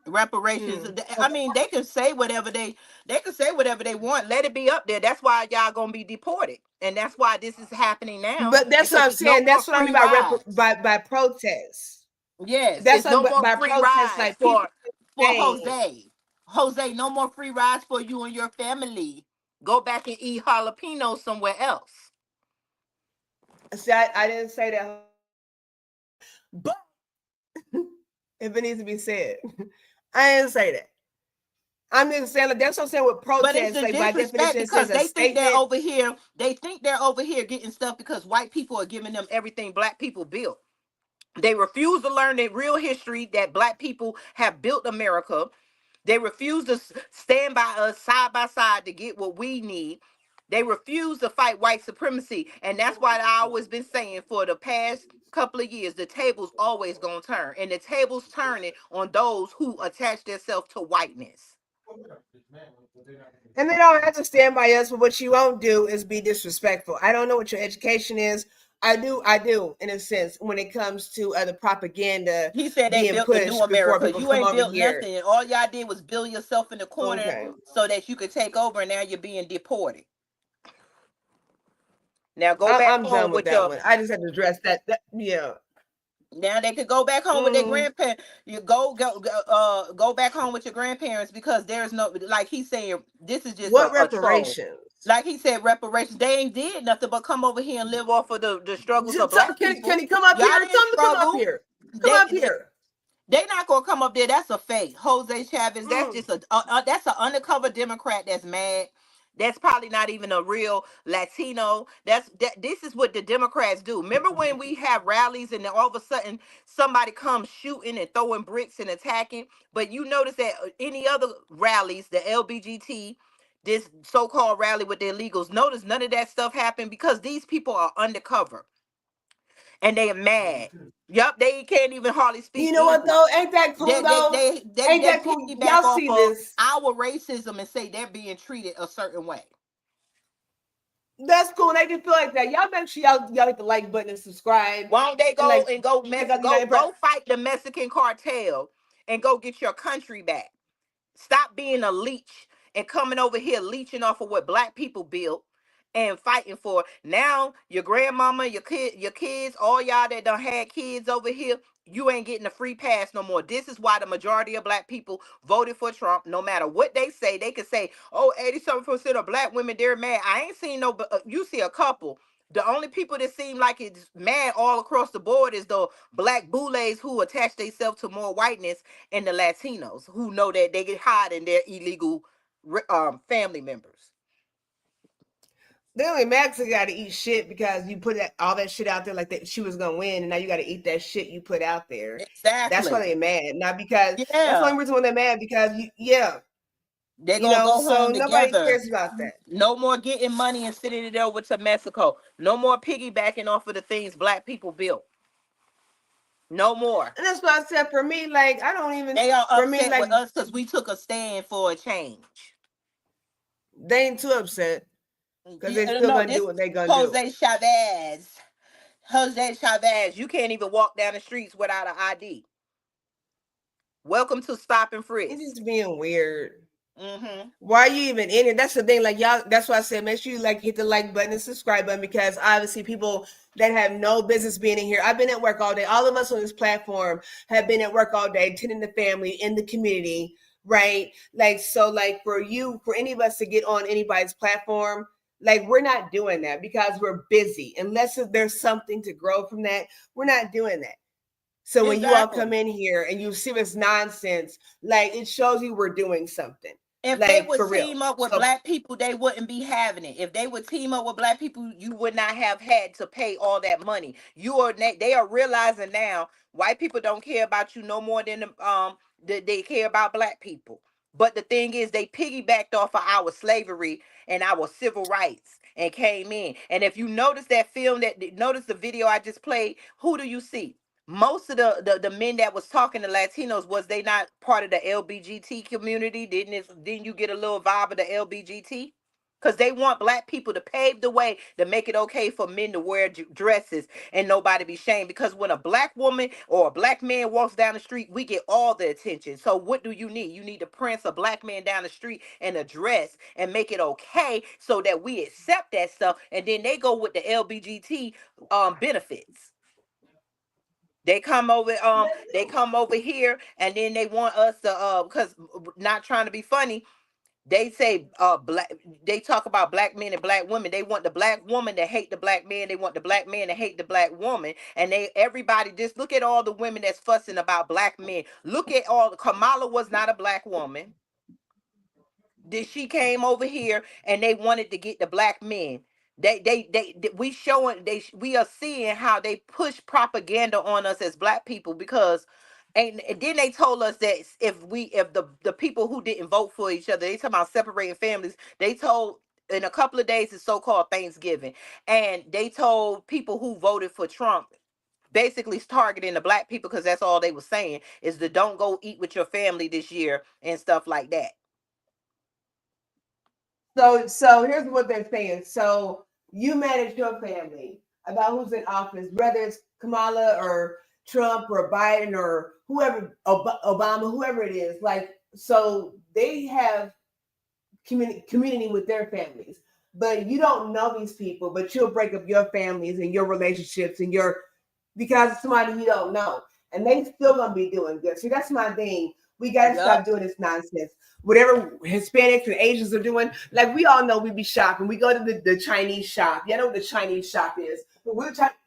Speaker 1: reparations, I mean, they can say whatever they can say whatever they want. Let it be up there. That's why y'all gonna be deported, and that's why this is happening now,
Speaker 6: But that's what
Speaker 1: because
Speaker 6: I'm
Speaker 1: there's no
Speaker 6: saying.
Speaker 1: more
Speaker 6: That's what I mean
Speaker 1: free
Speaker 6: by
Speaker 1: rides.
Speaker 6: by protest.
Speaker 1: Yes,
Speaker 6: That's
Speaker 1: it's no
Speaker 6: what
Speaker 1: more
Speaker 6: by
Speaker 1: free
Speaker 6: protest.
Speaker 1: rides
Speaker 6: Like people
Speaker 1: for
Speaker 6: saying.
Speaker 1: Jose, no more free rides for you and your family. Go back and eat jalapeno somewhere else.
Speaker 6: See, I didn't say that, but if it needs to be said, I didn't say that. I'm just saying, like, that's what I'm saying with
Speaker 1: But it's
Speaker 6: protest.
Speaker 1: the
Speaker 6: Like, by
Speaker 1: disrespect
Speaker 6: definition, it says
Speaker 1: because
Speaker 6: a
Speaker 1: they think they're
Speaker 6: statement.
Speaker 1: over here. They think they're over here getting stuff because white people are giving them everything black people built. They refuse to learn the real history that black people have built America. They refuse to stand by us side by side to get what we need. They refuse to fight white supremacy. And that's why I always been saying for the past couple of years, the table's always gonna turn. And the table's turning on those who attach themselves to whiteness.
Speaker 6: And they don't have to stand by us, but what you won't do is be disrespectful. I don't know what your education is. I do, in a sense, when it comes to the propaganda
Speaker 1: He said they
Speaker 6: being
Speaker 1: built the new
Speaker 6: pushed before
Speaker 1: America.
Speaker 6: people
Speaker 1: You
Speaker 6: come
Speaker 1: ain't
Speaker 6: over
Speaker 1: built
Speaker 6: here.
Speaker 1: nothing. All y'all did was build yourself in the corner
Speaker 6: Okay.
Speaker 1: so that you could take over, and now you're being deported. Now go back
Speaker 6: I'm
Speaker 1: home
Speaker 6: done with
Speaker 1: with
Speaker 6: that
Speaker 1: your
Speaker 6: one. I just had to address that yeah.
Speaker 1: now they could go back home with their
Speaker 6: Mm.
Speaker 1: grandparents. You go back home with your grandparents because there's no, like he's saying, this is just
Speaker 6: What
Speaker 1: a troll.
Speaker 6: reparations?
Speaker 1: Like he said, reparations. They ain't did nothing but come over here and live off of the struggles of black
Speaker 6: Can
Speaker 1: people.
Speaker 6: he come up here?
Speaker 1: Y'all
Speaker 6: Tell
Speaker 1: didn't
Speaker 6: him to come up
Speaker 1: struggle.
Speaker 6: here. Come
Speaker 1: They,
Speaker 6: up
Speaker 1: they
Speaker 6: here.
Speaker 1: they not gonna come up there. That's a fake. Jose Chavez. That's
Speaker 6: Mm.
Speaker 1: just that's an undercover Democrat that's mad. That's probably not even a real Latino. This is what the Democrats do. Remember when we have rallies and then all of a sudden somebody comes shooting and throwing bricks and attacking? But you notice that any other rallies, the LBGT, this so-called rally with the illegals, notice none of that stuff happened because these people are undercover and they are mad. Yup, they can't even hardly
Speaker 6: You
Speaker 1: speak
Speaker 6: know what though?
Speaker 1: English.
Speaker 6: Ain't that cool
Speaker 1: They they
Speaker 6: though?
Speaker 1: they they
Speaker 6: Ain't
Speaker 1: they
Speaker 6: that cool?
Speaker 1: piggyback
Speaker 6: Y'all
Speaker 1: off
Speaker 6: see
Speaker 1: of
Speaker 6: this?
Speaker 1: our racism and say they're being treated a certain way.
Speaker 6: That's cool. They can feel like that. Y'all make sure y'all hit the like button and subscribe
Speaker 1: Why don't they
Speaker 6: and
Speaker 1: go
Speaker 6: like
Speaker 1: and go
Speaker 6: check out the
Speaker 1: go
Speaker 6: United Press.
Speaker 1: go fight the Mexican cartel and go get your country back? Stop being a leech and coming over here leeching off of what black people built and fighting for. Now your grandmama, your kids, all y'all that done had kids over here, you ain't getting a free pass no more. This is why the majority of black people voted for Trump. No matter what they say, they could say, oh, 87% of black women, they're mad. I ain't seen no, you see a couple. The only people that seem like it's mad all across the board is the black boulets who attach themselves to more whiteness, and the Latinos who know that they get hide in their illegal family members.
Speaker 6: They only mad because they got to eat shit because you put all that shit out there like that she was gonna win, and now you got to eat that shit you put out there. That's why
Speaker 1: Exactly.
Speaker 6: they mad, not because that's the
Speaker 1: Yeah.
Speaker 6: only reason why they're mad because yeah,
Speaker 1: They're gonna go
Speaker 6: so
Speaker 1: home
Speaker 6: nobody
Speaker 1: together.
Speaker 6: cares about that.
Speaker 1: No more getting money and sending it over to Mexico. No more piggybacking off of the things black people built. No more.
Speaker 6: And that's why I said for me, like I don't even
Speaker 1: They are
Speaker 6: for me
Speaker 1: upset
Speaker 6: like
Speaker 1: with us because we took a stand for a change.
Speaker 6: they ain't too upset because they still
Speaker 1: No,
Speaker 6: gonna
Speaker 1: this
Speaker 6: do what they gonna do.
Speaker 1: Jose Chavez. Jose Chavez, you can't even walk down the streets without an ID. Welcome to Stop and
Speaker 6: It's
Speaker 1: Frisk.
Speaker 6: just being weird.
Speaker 1: Mm-hmm.
Speaker 6: Why are you even in it? That's the thing. Like y'all, that's why I said make sure you like hit the like button and subscribe button because obviously people that have no business being in here. I've been at work all day. All of us on this platform have been at work all day, tending the family in the community, right? Like so, like for you, for any of us to get on anybody's platform, like we're not doing that because we're busy. Unless there's something to grow from that, we're not doing that. So when you all come
Speaker 1: Exactly.
Speaker 6: in here and you see this nonsense, like it shows you we're doing something.
Speaker 1: If they
Speaker 6: Like
Speaker 1: would
Speaker 6: for real.
Speaker 1: team up with
Speaker 6: So
Speaker 1: black people, they wouldn't be having it. If they would team up with black people, you would not have had to pay all that money. They are realizing now white people don't care about you no more than they care about black people. But the thing is, they piggybacked off of our slavery and our civil rights and came in. And if you notice that film, notice the video I just played, who do you see? Most of the men that was talking to Latinos, was they not part of the LBGT community? Didn't you get a little vibe of the LBGT? Because they want black people to pave the way to make it okay for men to wear dresses and nobody be shamed. Because when a black woman or a black man walks down the street, we get all the attention. So what do you need? You need to prance a black man down the street in a dress and make it okay so that we accept that stuff. And then they go with the LBGT benefits. They come over here and then they want us to because not trying to be funny, they say black they talk about black men and black women. They want the black woman to hate the black man, they want the black man to hate the black woman, and they everybody just look at all the women that's fussing about black men. Look at all Kamala was not a black woman. She came over here and they wanted to get the black men. We showing we are seeing how they push propaganda on us as black people because and then they told us that if the people who didn't vote for each other, they talking about separating families. They told in a couple of days it's so-called Thanksgiving, and they told people who voted for Trump, basically targeting the black people because that's all they were saying is the don't go eat with your family this year and stuff like that.
Speaker 6: so here's what they're saying. So you manage your family about who's in office, whether it's Kamala or Trump or Biden or whoever, Obama, whoever it is. Like, so they have community with their families, but you don't know these people, but you'll break up your families and your relationships and your because it's somebody you don't know, and they still gonna be doing good. See, that's my thing. We gotta stop
Speaker 1: Yup.
Speaker 6: doing this nonsense. Whatever Hispanics and Asians are doing, like we all know, we be shopping. We go to the Chinese shop. You know what the Chinese shop is? But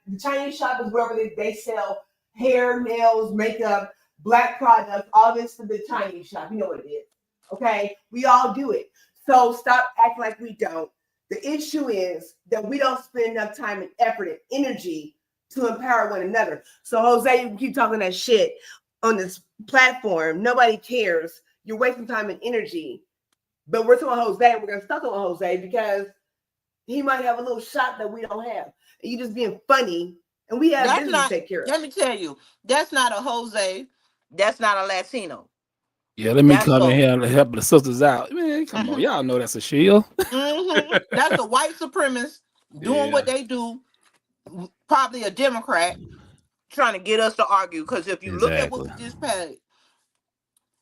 Speaker 6: the Chinese shop is wherever they sell hair, nails, makeup, black products, all this for the Chinese shop. You know what it is. Okay, we all do it. So stop acting like we don't. The issue is that we don't spend enough time and effort and energy to empower one another. So Jose, you keep talking that shit on this platform. Nobody cares. You're wasting time and energy. But we're talking Jose, and we're gonna stop on Jose because he might have a little shot that we don't have. And you just being funny, and we have
Speaker 1: That's
Speaker 6: business to
Speaker 1: not,
Speaker 6: take care of.
Speaker 1: let me tell you, that's not a Jose. That's not a Latino.
Speaker 5: Yeah, let me
Speaker 1: That's
Speaker 5: come in
Speaker 1: a
Speaker 5: here and help the sisters out. Man, come on. Y'all know that's a shield.
Speaker 1: that's a white supremacist doing
Speaker 5: Yeah,
Speaker 1: what they do, probably a Democrat trying to get us to argue. Because if you look at what
Speaker 5: exactly.
Speaker 1: we just passed,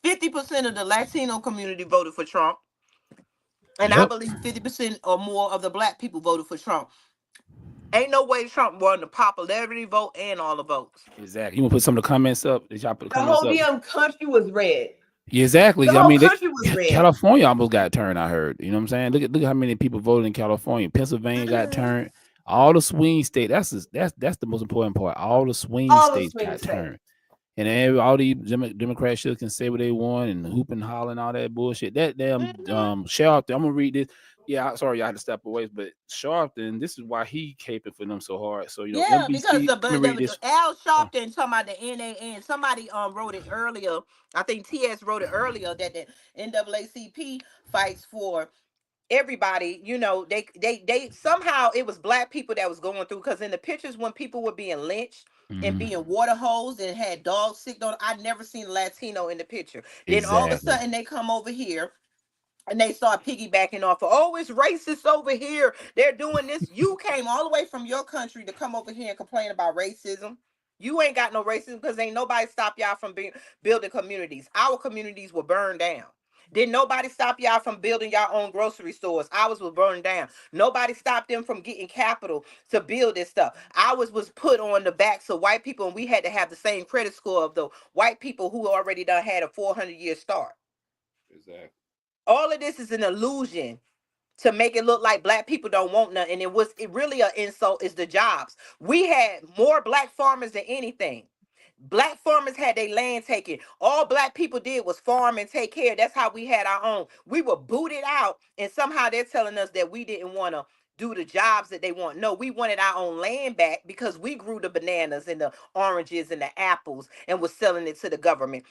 Speaker 1: 50% of the Latino community voted for Trump. And I
Speaker 5: Yep.
Speaker 1: believe 50% or more of the black people voted for Trump. Ain't no way Trump won the popularity vote and all the votes.
Speaker 5: Exactly. You want to put some of the comments up? Did y'all put the
Speaker 6: The
Speaker 5: comments
Speaker 6: whole
Speaker 5: up?
Speaker 6: damn country was red.
Speaker 5: Yeah, exactly.
Speaker 6: The
Speaker 5: I
Speaker 6: whole
Speaker 5: mean,
Speaker 6: country was red.
Speaker 5: California almost got turned. I heard. You know what I'm saying? Look at how many people voted in California. Pennsylvania got turned. All the swing states. That's the most important part. All the swing
Speaker 6: All the
Speaker 5: states
Speaker 6: swing
Speaker 5: got
Speaker 6: states.
Speaker 5: turned. And all these Democrats should can say what they want and hoop and holler and all that bullshit. That damn Sharpton. I'm gonna read this. Yeah, sorry, I had to step away, but Sharpton. This is why he caping for them so hard. So
Speaker 1: Yeah, because
Speaker 5: NBC. Let me read
Speaker 1: the
Speaker 5: this.
Speaker 1: Al Sharpton talking about the NAN. Somebody wrote it earlier. I think TS wrote it earlier that the NAACP fights for everybody. They somehow it was black people that was going through, because in the pictures when people were being lynched and
Speaker 5: Mhm.
Speaker 1: being water hosed and had dogs sick on, I'd never seen a Latino in the picture. Then all of a
Speaker 5: Exactly.
Speaker 1: sudden they come over here and they start piggybacking off of, oh, it's racist over here. They're doing this. You came all the way from your country to come over here and complain about racism. You ain't got no racism because ain't nobody stop y'all from building communities. Our communities were burned down. Did nobody stop y'all from building your own grocery stores? Ours was burned down. Nobody stopped them from getting capital to build this stuff. Ours was put on the backs of white people, and we had to have the same credit score of the white people who already done had a 400-year start.
Speaker 5: Exactly.
Speaker 1: All of this is an illusion to make it look like black people don't want nothing. It really an insult is the jobs. We had more black farmers than anything. Black farmers had their land taken. All black people did was farm and take care. That's how we had our own. We were booted out, and somehow they're telling us that we didn't want to do the jobs that they want. No, we wanted our own land back because we grew the bananas and the oranges and the apples and was selling it to the government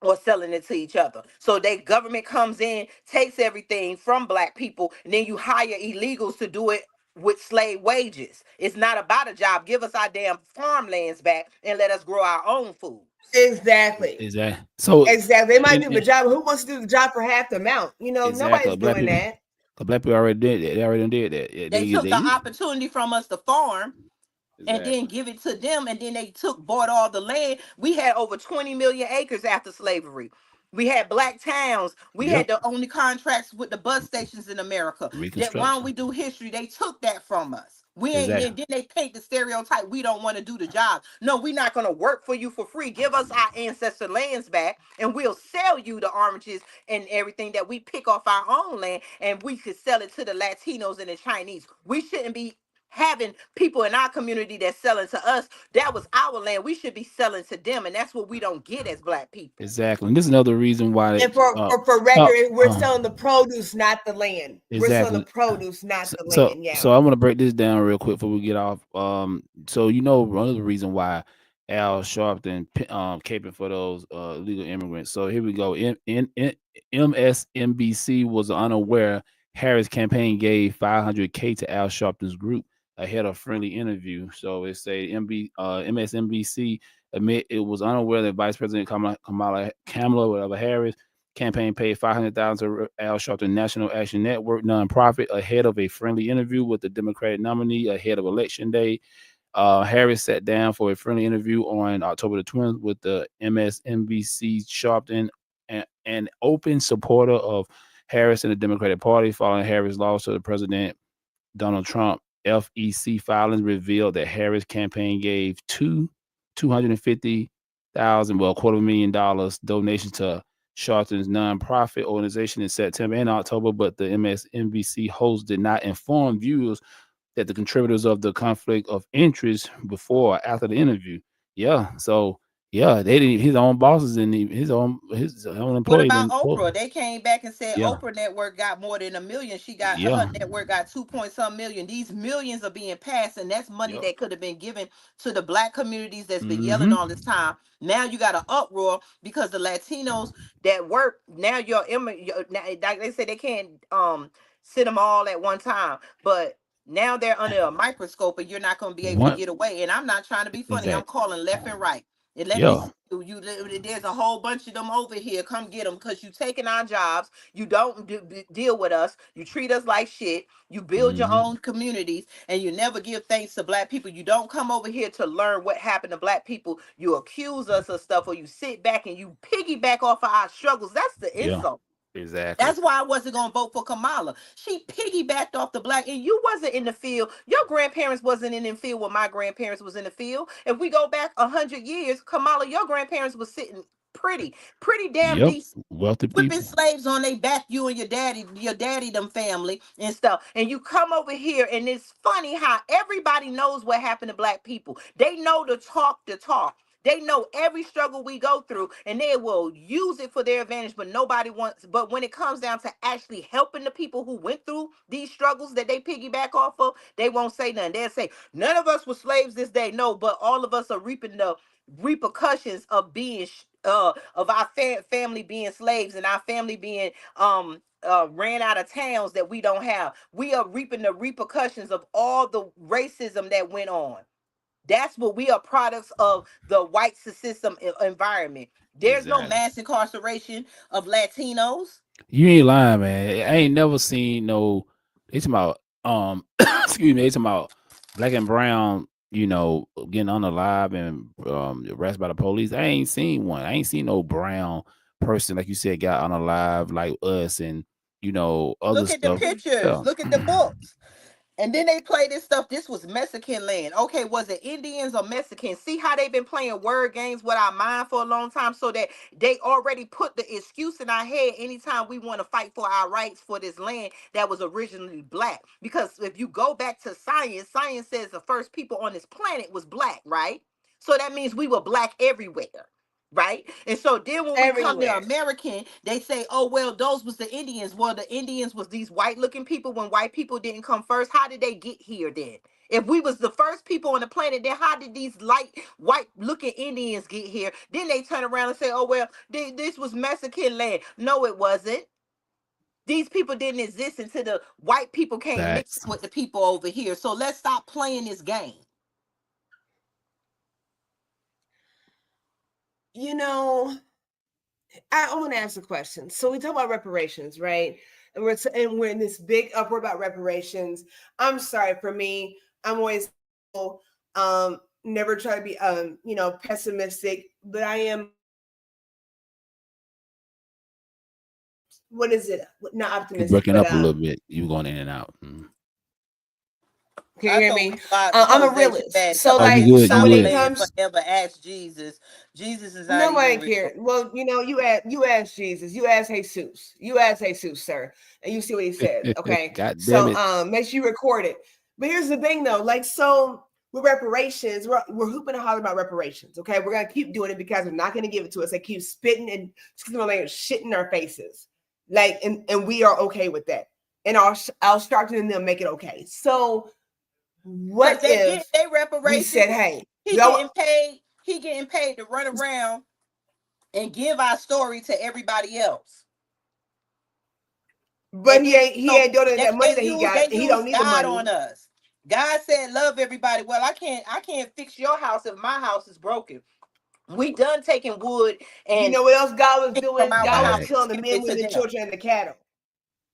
Speaker 1: or selling it to each other. So they government comes in, takes everything from black people, and then you hire illegals to do it with slave wages. It's not about a job. Give us our damn farmlands back and let us grow our own foods.
Speaker 6: Exactly.
Speaker 5: Exactly. So
Speaker 6: Exactly. They might do the
Speaker 5: and
Speaker 6: job. Who wants to do the job for half the amount?
Speaker 5: exactly,
Speaker 6: Nobody's doing that.
Speaker 5: black people already did that. They already done did that. Yeah,
Speaker 1: They took the
Speaker 5: they
Speaker 1: opportunity from us to farm and then
Speaker 5: exactly.
Speaker 1: give it to them, and then they bought all the land. We had over 20 million acres after slavery. We had black towns. We had
Speaker 5: Yep.
Speaker 1: the only contracts with the bus stations in America. That why don't
Speaker 5: Reconstruction.
Speaker 1: we do history? They took that from us. We ain't
Speaker 5: Exactly.
Speaker 1: then they paint the stereotype we don't want to do the job. No, we're not gonna work for you for free. Give us our ancestor lands back and we'll sell you the oranges and everything that we pick off our own land, and we could sell it to the Latinos and the Chinese. We shouldn't be having people in our community that's selling to us. That was our land. We should be selling to them, and that's what we don't get as black people.
Speaker 5: Exactly. And this is another reason why
Speaker 6: And
Speaker 5: that
Speaker 6: for
Speaker 5: uh,
Speaker 6: record, we're
Speaker 5: uh,
Speaker 6: selling the produce, not the land. We're selling the
Speaker 5: exactly.
Speaker 6: produce, not the
Speaker 5: So
Speaker 6: land. Yeah.
Speaker 5: so I want to break this down real quick before we get off. So one of the reason why Al Sharpton caping for those illegal immigrants. So here we go. MSNBC was unaware Harris campaign gave 500K to Al Sharpton's group ahead of friendly interview. So it say MSNBC admit it was unaware that Vice President Kamala whatever Harris campaign paid 500,000 to Al Sharpton National Action Network nonprofit ahead of a friendly interview with the Democratic nominee ahead of Election Day. Harris sat down for a friendly interview on October the 20th with the MSNBC Sharpton, an open supporter of Harris and the Democratic Party following Harris' loss to the President Donald Trump. FEC filings revealed that Harris campaign gave 250,000, well, $250,000 donation to Sharpton's nonprofit organization in September and October, but the MSNBC host did not inform viewers that the contributors of the conflict of interest before or after the interview. Yeah, so yeah, they didn't. His own bosses and his own
Speaker 1: What
Speaker 5: employee
Speaker 1: about
Speaker 5: didn't.
Speaker 1: Oprah? They came back and said
Speaker 5: Yeah,
Speaker 1: Oprah network got more than 1 million. She got her
Speaker 5: yeah,
Speaker 1: network got 2 point some million. These millions are being passed, and that's money
Speaker 5: yeah.
Speaker 1: that could have been given to the black communities that's been yelling
Speaker 5: Mm-hmm.
Speaker 1: all this time. Now you got an uproar because the Latinos that work now now, like they say they can't sit them all at one time, but now they're under a microscope and you're not going to be able to
Speaker 5: One
Speaker 1: get away. And I'm not trying to be funny. I'm
Speaker 5: exact.
Speaker 1: calling left and right. And let me
Speaker 5: Yeah.
Speaker 1: see you. There's a whole bunch of them over here. Come get them because you taking our jobs. You don't deal with us. You treat us like shit. You build your
Speaker 5: Mm-hmm.
Speaker 1: own communities, and you never give thanks to black people. You don't come over here to learn what happened to black people. You accuse us of stuff, or you sit back and you piggyback off of our struggles. That's the
Speaker 5: Yeah.
Speaker 1: insult.
Speaker 5: Exactly.
Speaker 1: That's why I wasn't gonna vote for Kamala. She piggybacked off the black, and you wasn't in the field. Your grandparents wasn't in the field when my grandparents was in the field. If we go back 100 years, Kamala, your grandparents was sitting pretty damn
Speaker 5: Yep.
Speaker 1: decent,
Speaker 5: Wealthy
Speaker 1: whipping
Speaker 5: people.
Speaker 1: slaves on their back, you and your daddy, them family and stuff. And you come over here, and it's funny how everybody knows what happened to black people. They know the talk. They know every struggle we go through, and they will use it for their advantage. But nobody wants. But when it comes down to actually helping the people who went through these struggles that they piggyback off of, they won't say nothing. They'll say none of us were slaves this day. No, but all of us are reaping the repercussions of being of our family being slaves, and our family being ran out of towns that we don't have. We are reaping the repercussions of all the racism that went on. That's what we are products of, the white system environment. There's no
Speaker 5: Exactly.
Speaker 1: mass incarceration of Latinos.
Speaker 5: You ain't lying, man. I ain't never seen no. They talking about excuse me. They talking about black and brown. Getting unalive and arrested by the police. I ain't seen one. I ain't seen no brown person like you said got unalive like us and other
Speaker 1: Look at the
Speaker 5: stuff.
Speaker 1: pictures.
Speaker 5: Yeah.
Speaker 1: Look at the books. And then they play this stuff. This was Mexican land. Okay, was it Indians or Mexicans? See how they've been playing word games with our mind for a long time, so that they already put the excuse in our head anytime we want to fight for our rights for this land that was originally black. Because if you go back to science, science says the first people on this planet was black, right? So that means we were black everywhere. Right. And so then when we come to
Speaker 6: Everywhere.
Speaker 1: American, they say, oh, well, those was the Indians. Well, the Indians was these white looking people when white people didn't come first. How did they get here then? If we was the first people on the planet, then how did these light white looking Indians get here? Then they turn around and say, oh, well, this was Mexican land. No, it wasn't. These people didn't exist until the white people came
Speaker 5: Facts.
Speaker 1: mixed with the people over here. So let's stop playing this game.
Speaker 6: You know, I want to ask a question. So we talk about reparations, right? And we're in this big uproar about reparations. I'm sorry, for me, I'm always never try to be pessimistic, but I am. What is it? Not
Speaker 5: You
Speaker 6: optimistic,
Speaker 5: breaking
Speaker 6: but
Speaker 5: up a little bit. You going in and out.
Speaker 6: can you
Speaker 1: I
Speaker 6: hear
Speaker 1: told
Speaker 6: me?
Speaker 1: me about
Speaker 6: I'm a
Speaker 1: Jose too
Speaker 6: realist.
Speaker 1: bad.
Speaker 6: So
Speaker 1: Talking
Speaker 5: Oh,
Speaker 1: about
Speaker 5: you
Speaker 6: like,
Speaker 5: good.
Speaker 6: so
Speaker 5: You
Speaker 1: anybody
Speaker 6: when it
Speaker 5: good.
Speaker 1: living
Speaker 6: comes,
Speaker 1: forever, ask Jesus. Jesus is not even
Speaker 6: nobody
Speaker 1: real.
Speaker 6: cares. Well, you ask Jesus, you ask Jesus, sir, and you see what he says. Okay,
Speaker 5: God damn
Speaker 6: so
Speaker 5: it.
Speaker 6: make sure you record it. But here's the thing, though, like, so with reparations, we're hooping and hollering about reparations. Okay, we're gonna keep doing it because they're not gonna give it to us. They keep spitting and shit in our faces, like, and we are okay with that. And I'll start to them make it okay. So
Speaker 1: Because
Speaker 6: what
Speaker 1: they get
Speaker 6: if
Speaker 1: their
Speaker 6: we said,
Speaker 1: reparations.
Speaker 6: hey,
Speaker 1: He
Speaker 6: we all,
Speaker 1: getting paid. He getting paid to run around and give our story to everybody else.
Speaker 6: but
Speaker 1: And
Speaker 6: he
Speaker 1: then
Speaker 6: ain't doing that money that he got,
Speaker 1: they
Speaker 6: and he
Speaker 1: use
Speaker 6: don't need the
Speaker 1: God
Speaker 6: money.
Speaker 1: on us. God said love everybody. Well, I can't fix your house if my house is broken. We done taking wood
Speaker 6: You
Speaker 1: and
Speaker 6: know what else God was
Speaker 1: from
Speaker 6: doing?
Speaker 1: our
Speaker 6: God was
Speaker 1: house
Speaker 6: killing
Speaker 5: Facts.
Speaker 6: the
Speaker 1: and
Speaker 6: men,
Speaker 1: give it
Speaker 6: women,
Speaker 1: to them.
Speaker 6: children, and the cattle.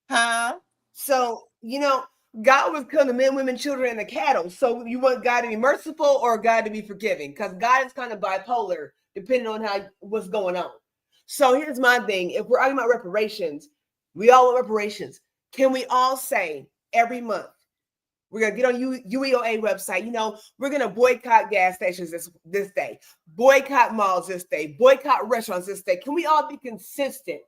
Speaker 1: Huh?
Speaker 6: So, God was killing the men, women, children, and the cattle. So you want God to be merciful or God to be forgiving? Because God is kind of bipolar depending on what's going on. So here's my thing. If we're talking about reparations, we all want reparations. Can we all say every month, we're gonna get on UEOA website. We're gonna boycott gas stations this day, boycott malls this day, boycott restaurants this day. Can we all be consistent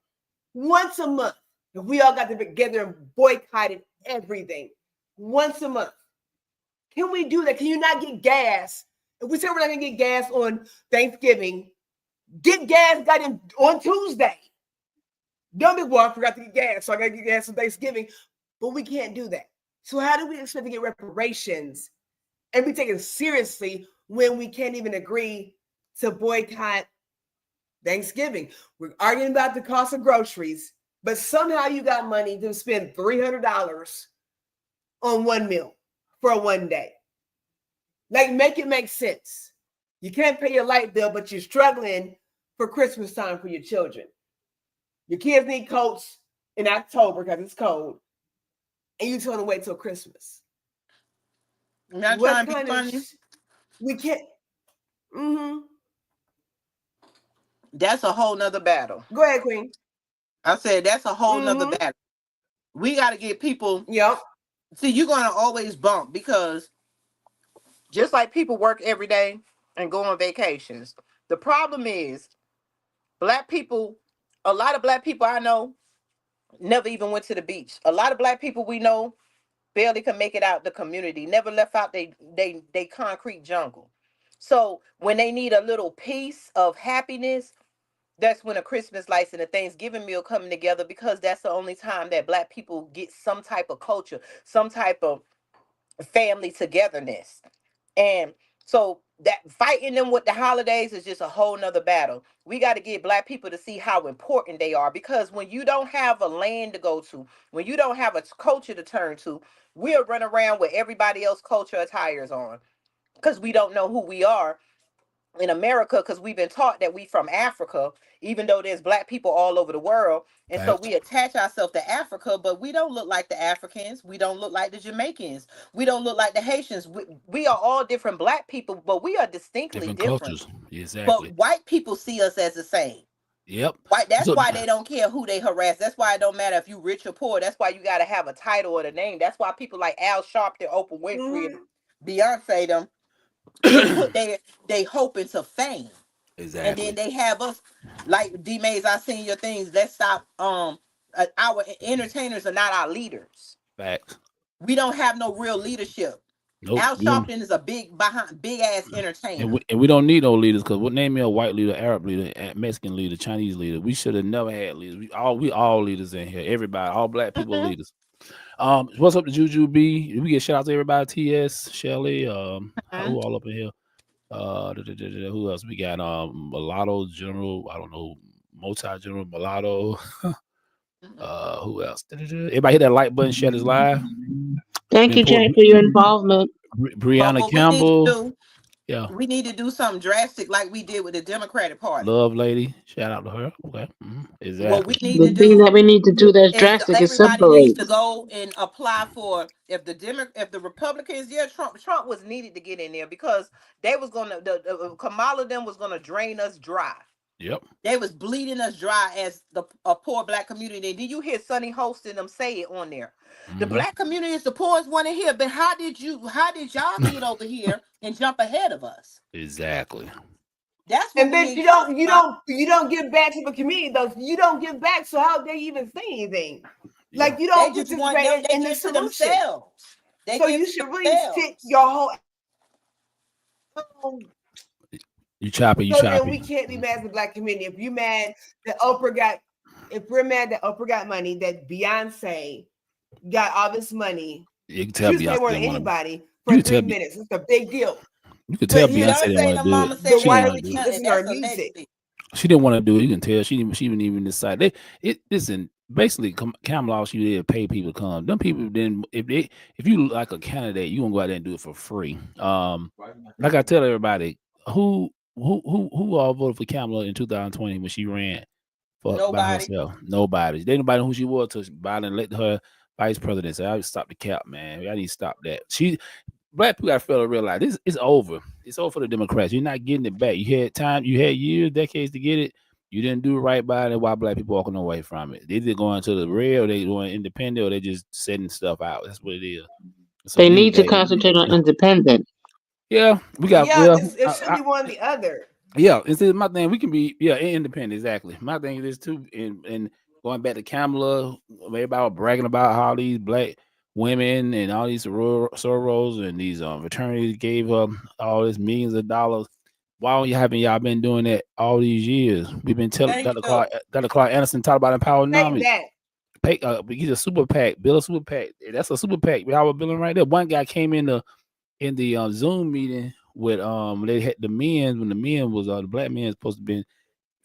Speaker 6: once a month? If we all got together and boycotted everything once a month, can we do that? Can you not get gas? If we say we're not gonna get gas on Thanksgiving, get gas on Tuesday. Don't be, well, I forgot to get gas, so I gotta get gas on Thanksgiving. But we can't do that. So how do we expect to get reparations and be taken seriously when we can't even agree to boycott Thanksgiving? We're arguing about the cost of groceries, but somehow you got money to spend $300 on one meal for one day. Like, make it make sense. You can't pay your light bill, but you're struggling for Christmas time for your children. Your kids need coats in October because it's cold, and you tell them to wait till Christmas.
Speaker 1: I'm not
Speaker 6: What
Speaker 1: trying to be
Speaker 6: kind of
Speaker 1: funny.
Speaker 6: we can't? Mm-hmm.
Speaker 1: That's a whole nother battle.
Speaker 6: Go ahead, Queen.
Speaker 1: I said that's a whole nother
Speaker 6: Mm-hmm.
Speaker 1: battle. We got to get people.
Speaker 6: Yep.
Speaker 1: See, you're gonna always bump because just like people work every day and go on vacations. The problem is black people. A lot of black people I know never even went to the beach. A lot of black people we know barely can make it out the community. Never left out they concrete jungle. So when they need a little piece of happiness, that's when a Christmas lights and a Thanksgiving meal coming together because that's the only time that black people get some type of culture, some type of family togetherness. And so that fighting them with the holidays is just a whole nother battle. We got to get black people to see how important they are because when you don't have a land to go to, when you don't have a culture to turn to, we'll run around with everybody else culture attires on because we don't know who we are in America because we've been taught that we from Africa, even though there's black people all over the world. And so
Speaker 5: Facts.
Speaker 1: we attach ourselves to Africa, but we don't look like the Africans. We don't look like the Jamaicans. We don't look like the Haitians. We are all different black people, but we are distinctly
Speaker 5: Different
Speaker 1: different.
Speaker 5: cultures.
Speaker 1: But
Speaker 5: Exactly.
Speaker 1: white people see us as the same.
Speaker 5: Yep.
Speaker 1: White, that's
Speaker 5: So
Speaker 1: why they don't care who they harass. That's why it don't matter if you rich or poor. That's why you got to have a title or the name. That's why people like Al Sharpton, Oprah Winfrey, and
Speaker 6: Mm-hmm.
Speaker 1: Beyonce them, they put they hope into fame. And then
Speaker 5: exactly.
Speaker 1: they have us like D Mays. I seen your things. Let's stop. Our entertainers are not our leaders.
Speaker 5: Facts.
Speaker 1: We don't have no real leadership.
Speaker 5: Nope.
Speaker 1: Al Sharpton is a big ass entertainer.
Speaker 5: And we don't need no leaders because what name me a white leader, Arab leader, Mexican leader, Chinese leader. We should have never had leaders. We all leaders in here. Everybody, all black people
Speaker 1: Mhm,
Speaker 5: leaders. What's up to Juju B? We get shout out to everybody. TS, Shelly,
Speaker 1: mhm,
Speaker 5: who all up in here? Who else? We got Mulatto General. I don't know, Multi General Mulatto.
Speaker 1: mhm.
Speaker 5: Who else? Everybody hit that like button. Share this live.
Speaker 2: Thank
Speaker 5: Been
Speaker 2: you,
Speaker 5: poor
Speaker 2: Jay, for your involvement.
Speaker 1: But
Speaker 5: Brianna
Speaker 1: what we need to
Speaker 5: Campbell.
Speaker 1: do,
Speaker 5: Yeah,
Speaker 1: we need to do something drastic like we did with the Democratic Party.
Speaker 5: love lady. Shout out to her. Okay,
Speaker 1: What we
Speaker 5: exactly.
Speaker 1: need
Speaker 2: The
Speaker 1: to
Speaker 2: thing
Speaker 1: do
Speaker 2: that we need to do that's
Speaker 1: is
Speaker 2: drastic is
Speaker 1: everybody needs
Speaker 2: separate.
Speaker 1: to go and apply for if the Republicans, yeah, Trump was needed to get in there because they was gonna the Kamala them was gonna drain us dry.
Speaker 5: Yep.
Speaker 1: They was bleeding us dry as the a poor black community. Did you hear Sonny Host and them say it on there? The
Speaker 5: hmm
Speaker 1: black community is the poorest one in here. But how did y'all get over here and jump ahead of us?
Speaker 5: Exactly.
Speaker 1: That's what
Speaker 6: And
Speaker 1: we
Speaker 6: bitch,
Speaker 1: ain't talking about.
Speaker 6: you don't give back to the community though. You don't give back, so how they even say anything?
Speaker 5: Yeah.
Speaker 6: Like you
Speaker 1: They
Speaker 6: don't
Speaker 1: just want
Speaker 6: participate
Speaker 1: them. They
Speaker 6: in the
Speaker 1: give to
Speaker 6: solution.
Speaker 1: themselves. They
Speaker 6: So
Speaker 1: give
Speaker 6: you
Speaker 1: to
Speaker 6: should really sit
Speaker 1: themselves.
Speaker 6: your whole
Speaker 5: You choppy. You
Speaker 6: so then we
Speaker 5: choppy.
Speaker 6: can't be mad at the black community. If you mad that if we're mad that Oprah got money, that Beyonce got all this money,
Speaker 5: You can tell
Speaker 6: she was paid
Speaker 5: Beyonce
Speaker 6: more than
Speaker 5: didn't want to.
Speaker 6: anybody
Speaker 5: You
Speaker 6: for
Speaker 5: can tell.
Speaker 6: 3 minutes. It's a big deal.
Speaker 5: You could tell
Speaker 6: But
Speaker 5: Beyonce
Speaker 6: here's
Speaker 5: didn't
Speaker 1: Beyonce,
Speaker 5: want
Speaker 1: the
Speaker 5: to do it.
Speaker 1: mama said
Speaker 6: then
Speaker 5: She
Speaker 1: she
Speaker 5: didn't
Speaker 6: why
Speaker 1: ain't
Speaker 6: do
Speaker 5: want
Speaker 6: we
Speaker 5: to do
Speaker 1: getting
Speaker 5: it.
Speaker 6: keep
Speaker 1: nothing.
Speaker 6: listening to
Speaker 1: That's
Speaker 6: our music?
Speaker 1: allegedly.
Speaker 5: She didn't want to do it. You can tell. She didn't even decide. It listen. Basically, Kamala, she did pay people to come. Them people didn't. If you like a candidate, you gonna go out there and do it for free. Like I tell everybody, who all voted for Kamala in 2020 when she ran for by
Speaker 1: Nobody.
Speaker 5: herself? Nobody. They nobody know who she was till Biden let her vice president. Say, I stop the cap, man. I need to stop that. Black people got to fail to realize this is over. It's over for the Democrats. You're not getting it back. You had time, you had years, decades to get it. You didn't do it right by it. And why black people walking away from it? They either going to the red or they going independent or they just setting stuff out. That's what it is. So
Speaker 2: They
Speaker 5: we need
Speaker 2: need to
Speaker 5: that.
Speaker 2: concentrate on independent.
Speaker 5: Yeah, we got
Speaker 6: Yeah,
Speaker 5: well.
Speaker 6: it should be one or the other.
Speaker 5: Yeah, it's my thing. We can be independent. Exactly. My thing is too, and going back to Kamala, everybody bragging about how these black women and all these sorors and these fraternities gave up all this millions of dollars. Why don't you haven't y'all been doing that all these years? We've been telling
Speaker 1: Thank you.
Speaker 5: Dr. Clark Anderson talked about
Speaker 6: Say
Speaker 5: empowernomics.
Speaker 6: that.
Speaker 5: Pay, he's a super PAC, build a super PAC. That's a super PAC. We have a billing right there. One guy came in the Zoom meeting with they had the men when the men was the black men supposed to be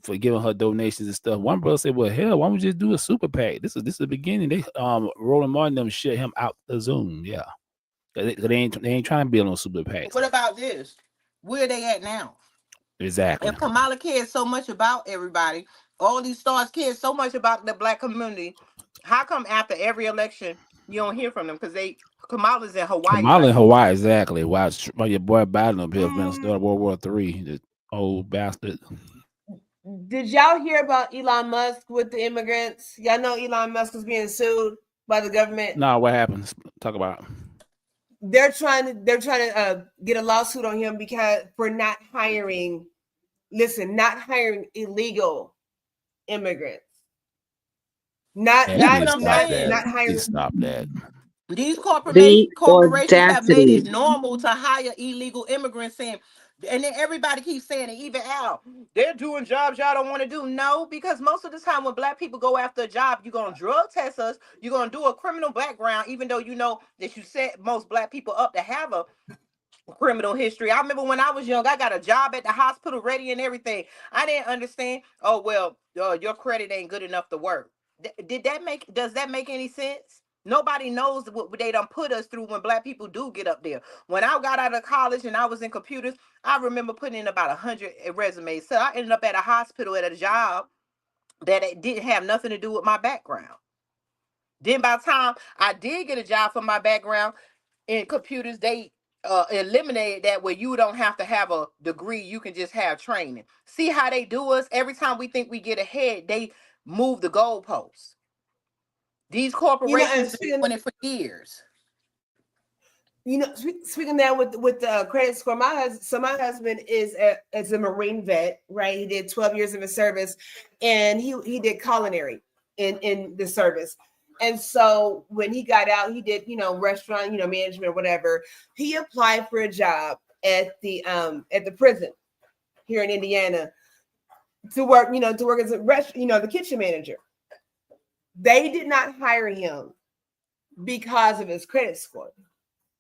Speaker 5: for giving her donations and stuff. One brother said, "Well, hell, why don't we just do a super PAC? This is the beginning." They Roland Martin them shut him out the Zoom. Yeah, 'cause they ain't trying to build no super PACs.
Speaker 1: What about this? Where they at now?
Speaker 5: Exactly.
Speaker 1: If Kamala cares so much about everybody, all these stars care so much about the black community, how come after every election you don't hear from them? Because Kamala's in Hawaii
Speaker 5: Kamala
Speaker 1: right
Speaker 5: in
Speaker 1: now.
Speaker 5: Hawaii, exactly. Why your boy Biden up here finna
Speaker 6: Mm,
Speaker 5: start World War III? The old bastard.
Speaker 6: Did y'all hear about Elon Musk with the immigrants? Y'all know Elon Musk is being sued by the government.
Speaker 5: No, what happens? Talk about it.
Speaker 6: They're trying to get a lawsuit on him because for not hiring illegal immigrants. Not
Speaker 5: Man, he
Speaker 6: not
Speaker 5: need to
Speaker 1: What I'm
Speaker 5: stop
Speaker 6: not
Speaker 5: that.
Speaker 1: saying.
Speaker 6: not
Speaker 5: He need
Speaker 6: hiring.
Speaker 5: to stop that.
Speaker 1: These
Speaker 2: The
Speaker 1: corporations have made it
Speaker 2: audacity.
Speaker 1: normal to hire illegal immigrants, saying, and then everybody keeps saying it, even Al, they're doing jobs y'all don't want to do. No, because most of the time when black people go after a job, you're gonna drug test us, you're gonna do a criminal background, even though you know that you set most black people up to have a criminal history. I remember when I was young, I got a job at the hospital ready and everything. I didn't understand. Oh well, your credit ain't good enough to work. Does that make any sense? Nobody knows what they done put us through when black people do get up there. When I got out of college and I was in computers, I remember putting in about 100 resumes. So I ended up at a hospital at a job that it didn't have nothing to do with my background. Then by the time I did get a job for my background in computers, they eliminated that where you don't have to have a degree, you can just have training. See how they do us? Every time we think we get ahead, they move the goalposts. These
Speaker 6: And
Speaker 1: corporations been doing it for years.
Speaker 6: speaking that with the credit score, my husband is a Marine vet, right? He did 12 years in the service, and he did culinary in the service. And so when he got out, he did restaurant management or whatever. He applied for a job at the prison here in Indiana to work as the kitchen manager. They did not hire him because of his credit score.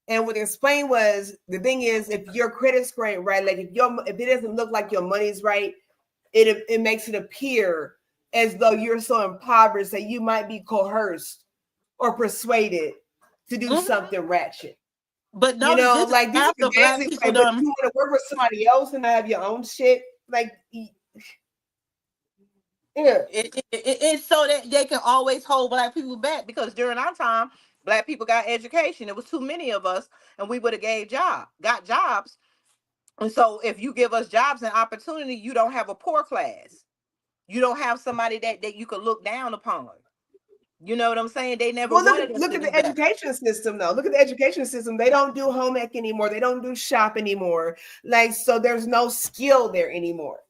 Speaker 6: And what they explained was the thing is, if your credit score ain't right, like if it doesn't look like your money's right, it makes it appear as though you're so impoverished that you might be coerced or persuaded to do
Speaker 1: Mhm.
Speaker 6: something ratchet.
Speaker 1: But notice this is
Speaker 6: Like these are the
Speaker 1: after black
Speaker 6: days
Speaker 1: people
Speaker 6: like, but
Speaker 1: done.
Speaker 6: you want to work with somebody else and not have your own shit. Like, yeah.
Speaker 1: It's so that they can always hold black people back, because during our time, black people got education. It was too many of us, and we would have got jobs. And so if you give us jobs and opportunity, you don't have a poor class. You don't have somebody that you could look down upon. You know what I'm saying? They never
Speaker 6: Well,
Speaker 1: wanted us
Speaker 6: look
Speaker 1: to
Speaker 6: at
Speaker 1: do
Speaker 6: the
Speaker 1: better.
Speaker 6: education system though. Look at the education system. They don't do home ec anymore. They don't do shop anymore. Like, so there's no skill there anymore.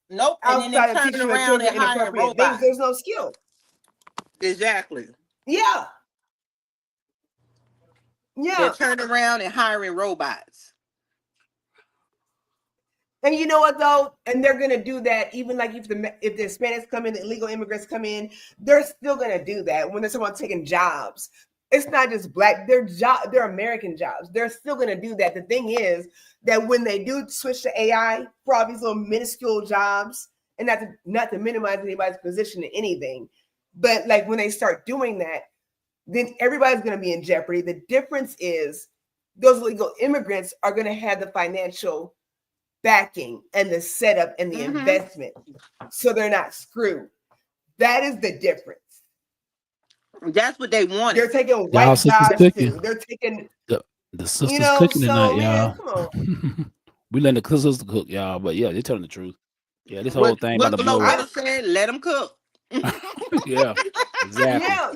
Speaker 1: Nope. And then they
Speaker 6: Outside of
Speaker 1: turning
Speaker 6: teaching your
Speaker 1: around
Speaker 6: children
Speaker 1: and hiring
Speaker 6: inappropriate things,
Speaker 1: robots.
Speaker 6: there's no skill.
Speaker 1: Exactly.
Speaker 6: Yeah.
Speaker 1: They're
Speaker 6: Yeah.
Speaker 1: turning around and hiring robots.
Speaker 6: And you know what though? And they're gonna do that even like if the Hispanics come in, the illegal immigrants come in, they're still gonna do that when they're talking about taking jobs. It's not just black; they're American jobs. They're still gonna do that. The thing is that when they do switch to AI for all these little minuscule jobs, and not to minimize anybody's position in anything, but like when they start doing that, then everybody's gonna be in jeopardy. The difference is those illegal immigrants are gonna have the financial backing and the setup and the
Speaker 1: Mm-hmm.
Speaker 6: investment so they're not screwed. That is the difference.
Speaker 1: That's what they wanted.
Speaker 6: They're taking
Speaker 5: Y'all
Speaker 6: white
Speaker 5: sisters
Speaker 6: jobs
Speaker 5: cooking.
Speaker 6: too. They're taking,
Speaker 5: The sisters cooking
Speaker 6: so
Speaker 5: tonight,
Speaker 6: man,
Speaker 5: y'all.
Speaker 6: come on.
Speaker 5: We letting the sisters cook, y'all. But yeah, they're telling the truth. Yeah, this whole
Speaker 1: What
Speaker 5: thing about
Speaker 1: what
Speaker 5: to blow up.
Speaker 1: Glorilla said, let them cook.
Speaker 5: Yeah, exactly.
Speaker 6: Yeah.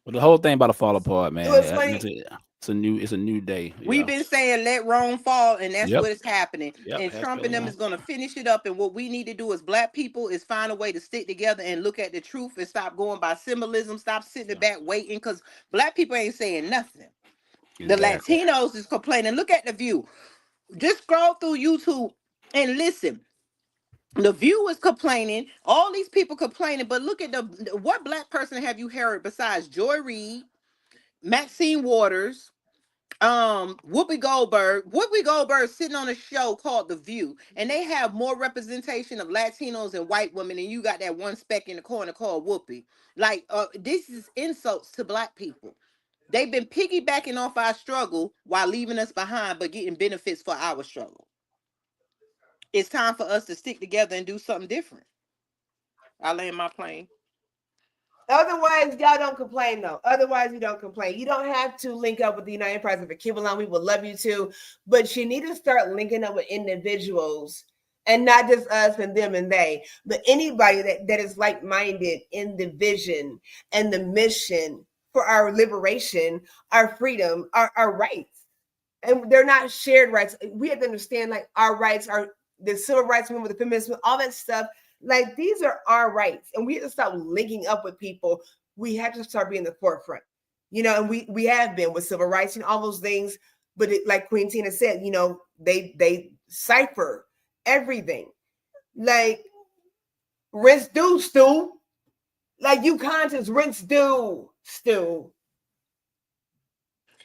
Speaker 5: But the whole thing about to fall apart,
Speaker 6: It was
Speaker 5: man.
Speaker 6: funny.
Speaker 5: It's a new day.
Speaker 1: We've
Speaker 5: Yeah.
Speaker 1: been saying let Rome fall, and that's
Speaker 5: Yep.
Speaker 1: what is happening.
Speaker 5: Yep.
Speaker 1: And Trump and
Speaker 5: Hashtag
Speaker 1: them
Speaker 5: wrong.
Speaker 1: is gonna finish it up. And what we need to do as black people is find a way to stick together and look at the truth and stop going by symbolism. Stop sitting
Speaker 5: Yeah.
Speaker 1: back waiting, because black people ain't saying nothing. The
Speaker 5: Exactly.
Speaker 1: Latinos is complaining. Look at the View. Just scroll through YouTube and listen. The View is complaining. All these people complaining, but look at what black person have you heard besides Joy Reid, Maxine Waters, Whoopi Goldberg sitting on a show called The View, and they have more representation of Latinos and white women, and you got that one speck in the corner called Whoopi. Like, this is insults to black people. They've been piggybacking off our struggle while leaving us behind, but getting benefits for our struggle. It's time for us to stick together and do something different. I land my plane.
Speaker 6: Otherwise, y'all don't complain though. Otherwise, you don't complain. You don't have to link up with the United Prize of a Kibalon. We would love you to, but you need to start linking up with individuals And not just us and them and they, but anybody that is like-minded in the vision and the mission for our liberation, our freedom, our rights. And they're not shared rights. We have to understand, like, our rights are the civil rights movement, the feminism, all that stuff. Like, these are our rights, and we have to stop linking up with people. We have to start being the forefront, and we have been with civil rights and all those things. But like Queen Tina said, they cipher everything. Like, rinse due, Stu. Like, you conscious, rinse due, Stu.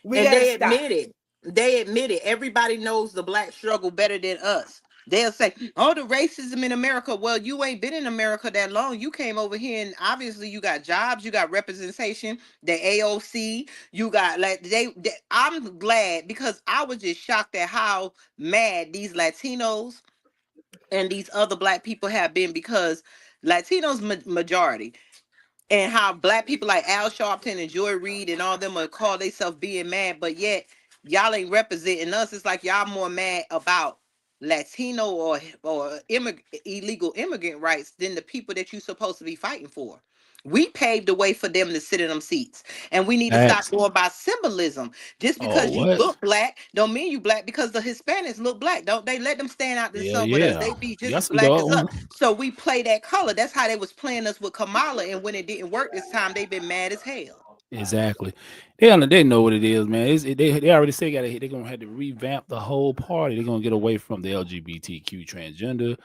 Speaker 6: We
Speaker 1: And
Speaker 6: gotta
Speaker 1: they
Speaker 6: stop.
Speaker 1: admit it. They admit it. Everybody knows the black struggle better than us. They'll say, "Oh, the racism in America." Well, you ain't been in America that long. You came over here, and obviously, you got jobs, you got representation, the AOC, you got like I'm glad because I was just shocked at how mad these Latinos and these other black people have been because Latinos majority and how black people like Al Sharpton and Joy Reid and all them are call themselves being mad, but yet y'all ain't representing us. It's like y'all more mad about Latino or illegal immigrant rights than the people that you're supposed to be fighting for. We paved the way for them to sit in them seats, and we need to stop
Speaker 5: Facts.
Speaker 1: going by symbolism. Just
Speaker 5: Oh,
Speaker 1: because you
Speaker 5: what?
Speaker 1: look black, don't mean you black. Because the Hispanics look black, don't they? Let them stand out in the
Speaker 5: Yeah,
Speaker 1: sun with us.
Speaker 5: yeah.
Speaker 1: They be just as
Speaker 5: Yes,
Speaker 1: black as us.
Speaker 5: dog.
Speaker 1: So we play that color. That's how they was playing us with Kamala, and when it didn't work this time, they been mad as hell.
Speaker 5: Exactly. They know what it is, man. They already say they're gonna have to revamp the whole party. They're gonna get away from the LGBTQ transgender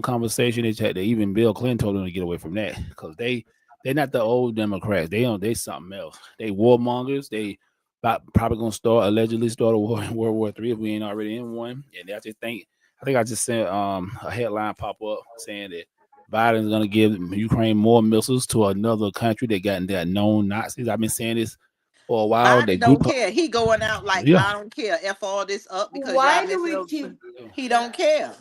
Speaker 5: conversation. They even Bill Clinton told them to get away from that because they're not the old Democrats. They something else. They warmongers. They probably gonna allegedly start a war in World War III if we ain't already in one. And I think I just sent a headline pop up saying that Biden's gonna give Ukraine more missiles to another country that known Nazis. I've been saying this for a while. They
Speaker 1: Biden don't
Speaker 5: group up.
Speaker 1: care. He going out like
Speaker 5: Yeah.
Speaker 1: I don't care. F all this up because y'all
Speaker 6: Why do
Speaker 1: messing
Speaker 6: we
Speaker 1: up.
Speaker 6: keep
Speaker 1: He don't care.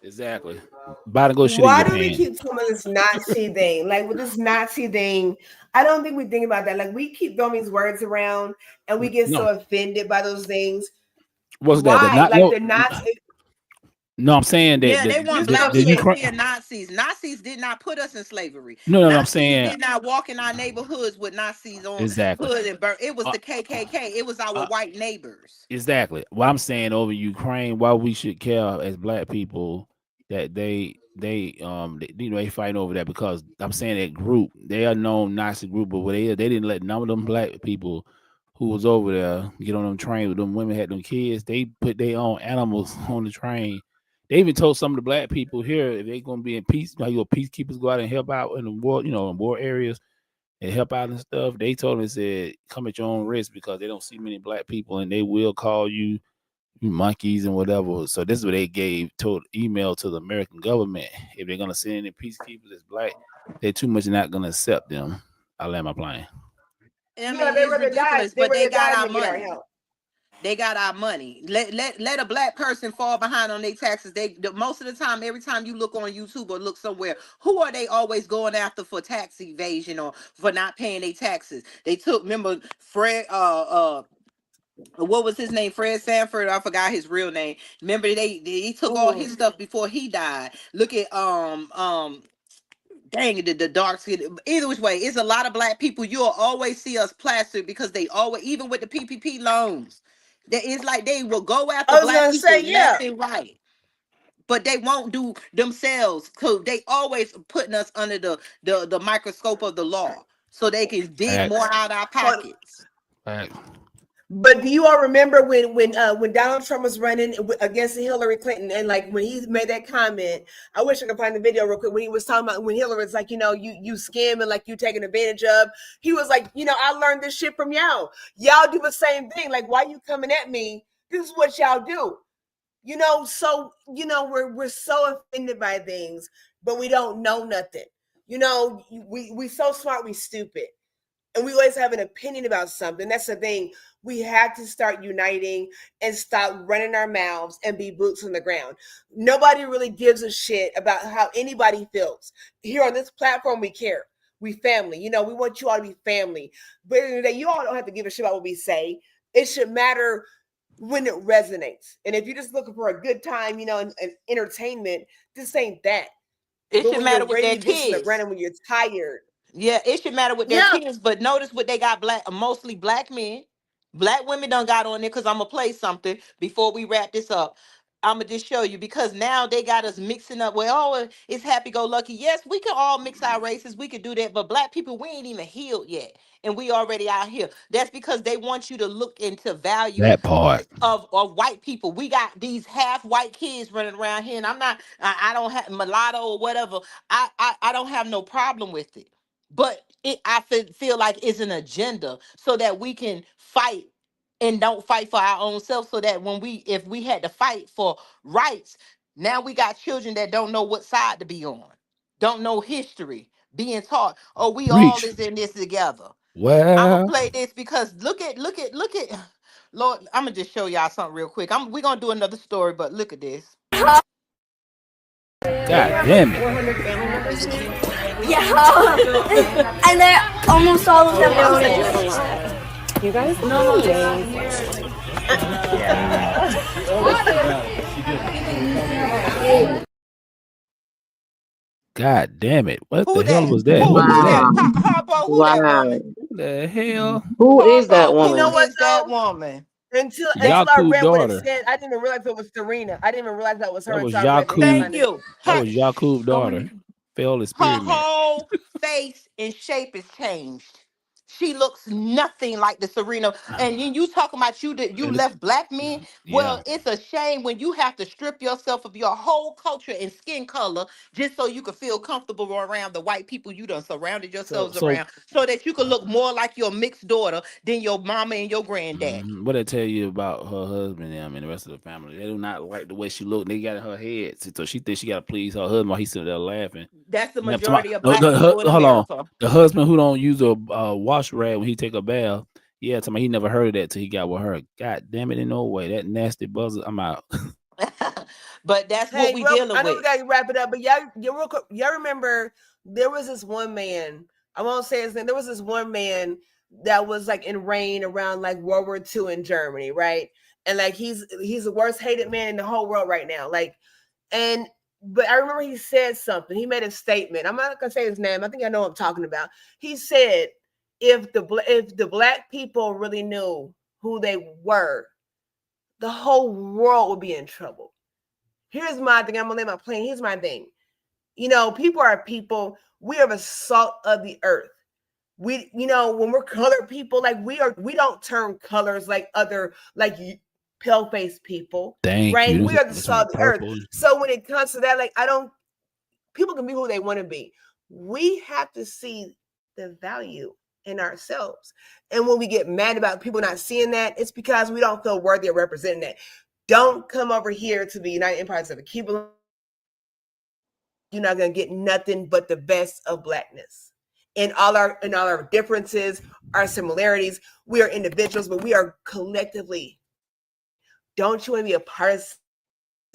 Speaker 5: Exactly. Biden go shit in
Speaker 6: Why
Speaker 5: your
Speaker 6: do we
Speaker 5: pants.
Speaker 6: keep talking about this Nazi thing? Like, with this Nazi thing, I don't think we think about that. Like, we keep throwing these words around and we get so
Speaker 5: No.
Speaker 6: offended by those things.
Speaker 5: What's that?
Speaker 6: Why?
Speaker 5: Not
Speaker 6: Like,
Speaker 5: no.
Speaker 6: the Nazi.
Speaker 5: No, I'm saying that
Speaker 1: Yeah, they
Speaker 6: You're
Speaker 1: want
Speaker 6: so
Speaker 1: black
Speaker 5: the
Speaker 1: people to
Speaker 6: upset.
Speaker 5: Ukraine.
Speaker 1: fear Nazis. Nazis did not put us in slavery.
Speaker 5: No, I'm
Speaker 1: Nazis
Speaker 5: saying
Speaker 1: did not walk in our neighborhoods with Nazis on
Speaker 5: exactly.
Speaker 1: hood and burn. It was
Speaker 5: Uh,
Speaker 1: the KKK. It was our
Speaker 5: uh,
Speaker 1: white neighbors.
Speaker 5: exactly. What I'm saying over Ukraine, why we should care as black people that they fighting over that because I'm saying that group they are known Nazi group, but they didn't let none of them black people who was over there get on them train with them women had them kids. They put their own animals on the train. They even told some of the black people here if they gonna be in peace, like your peacekeepers go out and help out in the war, in war areas and help out and stuff. They told them said come at your own risk because they don't see many black people and they will call you monkeys and whatever. So this is what they told email to the American government. If they're gonna send any peacekeepers as black, they're too much not gonna accept them. I land my plane.
Speaker 1: I
Speaker 6: Yeah,
Speaker 1: mean, it's ridiculous,
Speaker 6: they
Speaker 1: but they
Speaker 6: rather
Speaker 1: got
Speaker 6: die
Speaker 1: our
Speaker 6: than get our
Speaker 1: money.
Speaker 6: help.
Speaker 1: They got our money. Let a black person fall behind on their taxes. Most of the time, every time you look on YouTube or look somewhere, who are they always going after for tax evasion or for not paying their taxes? They took remember Fred what was his name? Fred Sanford. I forgot his real name. Remember he took all his stuff before he died. Look at dang it, the dark skin. Either which way, it's a lot of black people. You'll always see us plastered because they always, even with the PPP loans, that it's like they will go after
Speaker 6: I was
Speaker 1: black
Speaker 6: gonna
Speaker 1: people
Speaker 6: say, yeah.
Speaker 1: left and right, but they won't do themselves because they always putting us under the microscope of the law so they can dig
Speaker 5: Facts.
Speaker 1: more out our
Speaker 6: Hold,
Speaker 1: pockets.
Speaker 5: Facts.
Speaker 6: But do you all remember when Donald Trump was running against Hillary Clinton and like when he made that comment? I wish I could find the video real quick when he was talking about when Hillary was like, you skim and like you taking advantage of. He was like, I learned this shit from y'all. Y'all do the same thing. Like, why you coming at me? This is what y'all do. So we're so offended by things, but we don't know nothing. We so smart, we stupid, and we always have an opinion about something. That's the thing. We have to start uniting and stop running our mouths and be boots on the ground. Nobody really gives a shit about how anybody feels. Here on this platform, we care. We family. We want you all to be family. But at the end of the day, you all don't have to give a shit about what we say. It should matter when it resonates. And if you're just looking for a good time, and entertainment, this ain't that.
Speaker 1: It
Speaker 6: But
Speaker 1: should
Speaker 6: when you're
Speaker 1: matter with
Speaker 6: ready
Speaker 1: their
Speaker 6: to get to the
Speaker 1: kids.
Speaker 6: brand and when you're tired,
Speaker 1: Yeah, it should matter with their
Speaker 6: yeah.
Speaker 1: kids. But notice what they got mostly black men. Black women done got on there because I'm gonna play something before we wrap this up. I'm gonna just show you because now they got us mixing up. Well, oh, it's happy go lucky. Yes, we can all mix our races. We could do that, but black people, we ain't even healed yet, and we already out here. That's because they want you to look into value
Speaker 5: That part.
Speaker 1: of white people. We got these half white kids running around here, and I'm not. I don't have mulatto or whatever. I don't have no problem with it, but I feel like it's an agenda so that we can fight and don't fight for our own self. So that if we had to fight for rights, now we got children that don't know what side to be on, don't know history, being taught. Oh, we all
Speaker 5: Preach.
Speaker 1: is in this together. I'm gonna
Speaker 5: Well,
Speaker 1: play this because look at. Lord, I'm gonna just show y'all something real quick. We're gonna do another story, but look at this.
Speaker 5: God damn it.
Speaker 6: 400 family members with you?
Speaker 15: Yeah, and they're almost all of them also.
Speaker 16: You guys no days.
Speaker 5: God damn it. What
Speaker 1: Who
Speaker 5: the hell
Speaker 1: that?
Speaker 5: was that? Who was
Speaker 1: Who
Speaker 5: that?
Speaker 1: that?
Speaker 2: Wow.
Speaker 1: Harpo, who that
Speaker 2: Wow.
Speaker 1: woman?
Speaker 5: Who the hell?
Speaker 2: Who is that
Speaker 1: Harpo,
Speaker 6: You
Speaker 1: who
Speaker 6: know
Speaker 2: woman?
Speaker 6: what
Speaker 1: is that
Speaker 6: though?
Speaker 1: woman?
Speaker 6: Until I
Speaker 5: Yakub
Speaker 6: read what it
Speaker 5: daughter.
Speaker 6: said, I didn't even realize it was Serena. I didn't even realize that was her
Speaker 5: That was
Speaker 6: until I read the
Speaker 5: Yakub.
Speaker 6: headline.
Speaker 1: Thank
Speaker 6: This
Speaker 1: you.
Speaker 5: That
Speaker 1: Her,
Speaker 5: was Yakub daughter. Failed
Speaker 1: her
Speaker 5: experiment.
Speaker 1: whole face and shape is changed. She looks nothing like the Serena. And then you talking about you
Speaker 5: And it's,
Speaker 1: left black men.
Speaker 5: yeah.
Speaker 1: Well, it's a shame when you have to strip yourself of your whole culture and skin color just so you can feel comfortable around the white people you done surrounded
Speaker 5: So
Speaker 1: yourselves
Speaker 5: so
Speaker 1: around, so that you can look more like your mixed daughter than your mama and your granddaddy.
Speaker 5: what I tell you about her husband and the rest of the family? They do not like the way she look. They got in her head, so she thinks she got to please her husband while he's sitting there laughing.
Speaker 1: That's the
Speaker 5: And I'm talking
Speaker 1: majority of
Speaker 5: about,
Speaker 1: black people in
Speaker 5: hold on,
Speaker 1: America.
Speaker 5: the husband who don't use a wash rag when he take a bath. Yeah, talking about he never heard of that till he got with her. God damn it, in no way that nasty buzzer. I'm out.
Speaker 1: But that's what
Speaker 6: Hey,
Speaker 1: we
Speaker 6: well,
Speaker 1: dealing
Speaker 6: I know we
Speaker 1: with.
Speaker 6: gotta wrap it up, but real quick, y'all remember there was this one man. I won't say his name. There was this one man that was like in reign around like World War II in Germany, right? And like he's the worst hated man in the whole world right now. Like, and but I remember he said something. He made a statement. I'm not gonna say his name. I think I know what I'm talking about. He said, if the black people really knew who they were, the whole world would be in trouble. Here's my thing. I'm gonna lay my plane. Here's my thing. People are people. We are the salt of the earth. When we're colored people, like we don't turn colors like other like pale faced people,
Speaker 5: Thank
Speaker 6: right?
Speaker 5: you.
Speaker 6: We are the
Speaker 5: This one
Speaker 6: salt of the earth.
Speaker 5: purple.
Speaker 6: So when it comes to that, like people can be who they want to be. We have to see the value in ourselves. And when we get mad about people not seeing that, it's because we don't feel worthy of representing that. Don't come over here to the United Empires of the Cuban. You're not gonna get nothing but the best of blackness. In all our differences, our similarities, we are individuals, but we are collectively. Don't you want to be a part of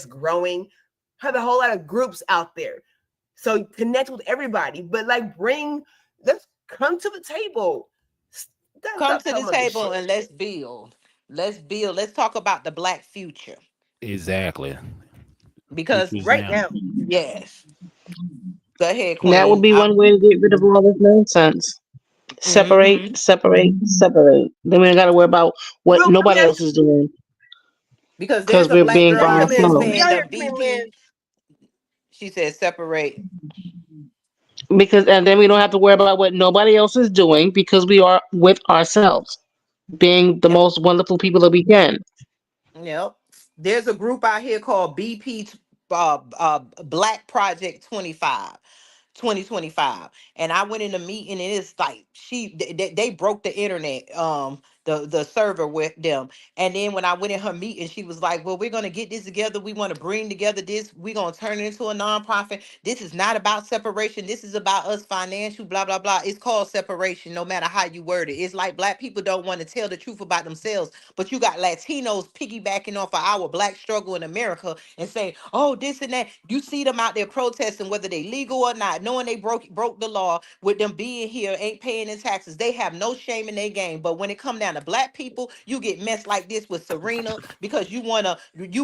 Speaker 6: growing? Have a whole lot of groups out there. So connect with everybody, but like let's come to the table.
Speaker 1: Come
Speaker 6: Stop
Speaker 1: to the
Speaker 6: talking about this
Speaker 1: table
Speaker 6: shit.
Speaker 1: and let's build. Let's build. Let's talk about the black future.
Speaker 5: Exactly.
Speaker 1: Because
Speaker 5: Future is
Speaker 6: Right
Speaker 5: now.
Speaker 6: now.
Speaker 1: yes. Go ahead,
Speaker 2: That would
Speaker 1: Queen.
Speaker 2: be one way to get rid of all this nonsense. Separate,
Speaker 1: Mm-hmm.
Speaker 2: separate, separate. Then we ain't got to worry about what
Speaker 6: Real quick,
Speaker 2: nobody else is doing
Speaker 1: Because
Speaker 2: because
Speaker 1: there's a
Speaker 2: we're
Speaker 1: black
Speaker 2: being
Speaker 1: girl
Speaker 2: by
Speaker 1: here.
Speaker 6: come in.
Speaker 1: She's
Speaker 2: ourselves.
Speaker 6: Can
Speaker 1: saying
Speaker 6: y'all
Speaker 1: the
Speaker 6: hear me, Lynn?
Speaker 1: BP. She said separate.
Speaker 2: Because and then we don't have to worry about what nobody else is doing because we are with ourselves, being the
Speaker 1: Yep.
Speaker 2: most wonderful people that we can.
Speaker 1: Yep. There's a group out here called BP Black Project 2025, and I went in a meeting and it's like they broke the internet, the server with them. And then when I went in her meeting, she was like, well, we're going to get this together, we want to bring together this, we're going to turn it into a nonprofit. This is not about separation, this is about us financial, blah blah blah. It's called separation no matter how you word it. It's like black people don't want to tell the truth about themselves, but you got Latinos piggybacking off of our black struggle in America and saying, oh, this and that. You see them out there protesting whether they legal or not, knowing they broke the law, with them being here, ain't paying their taxes. They have no shame in their game. But when it come down around the black people, you get messed like this with Serena because you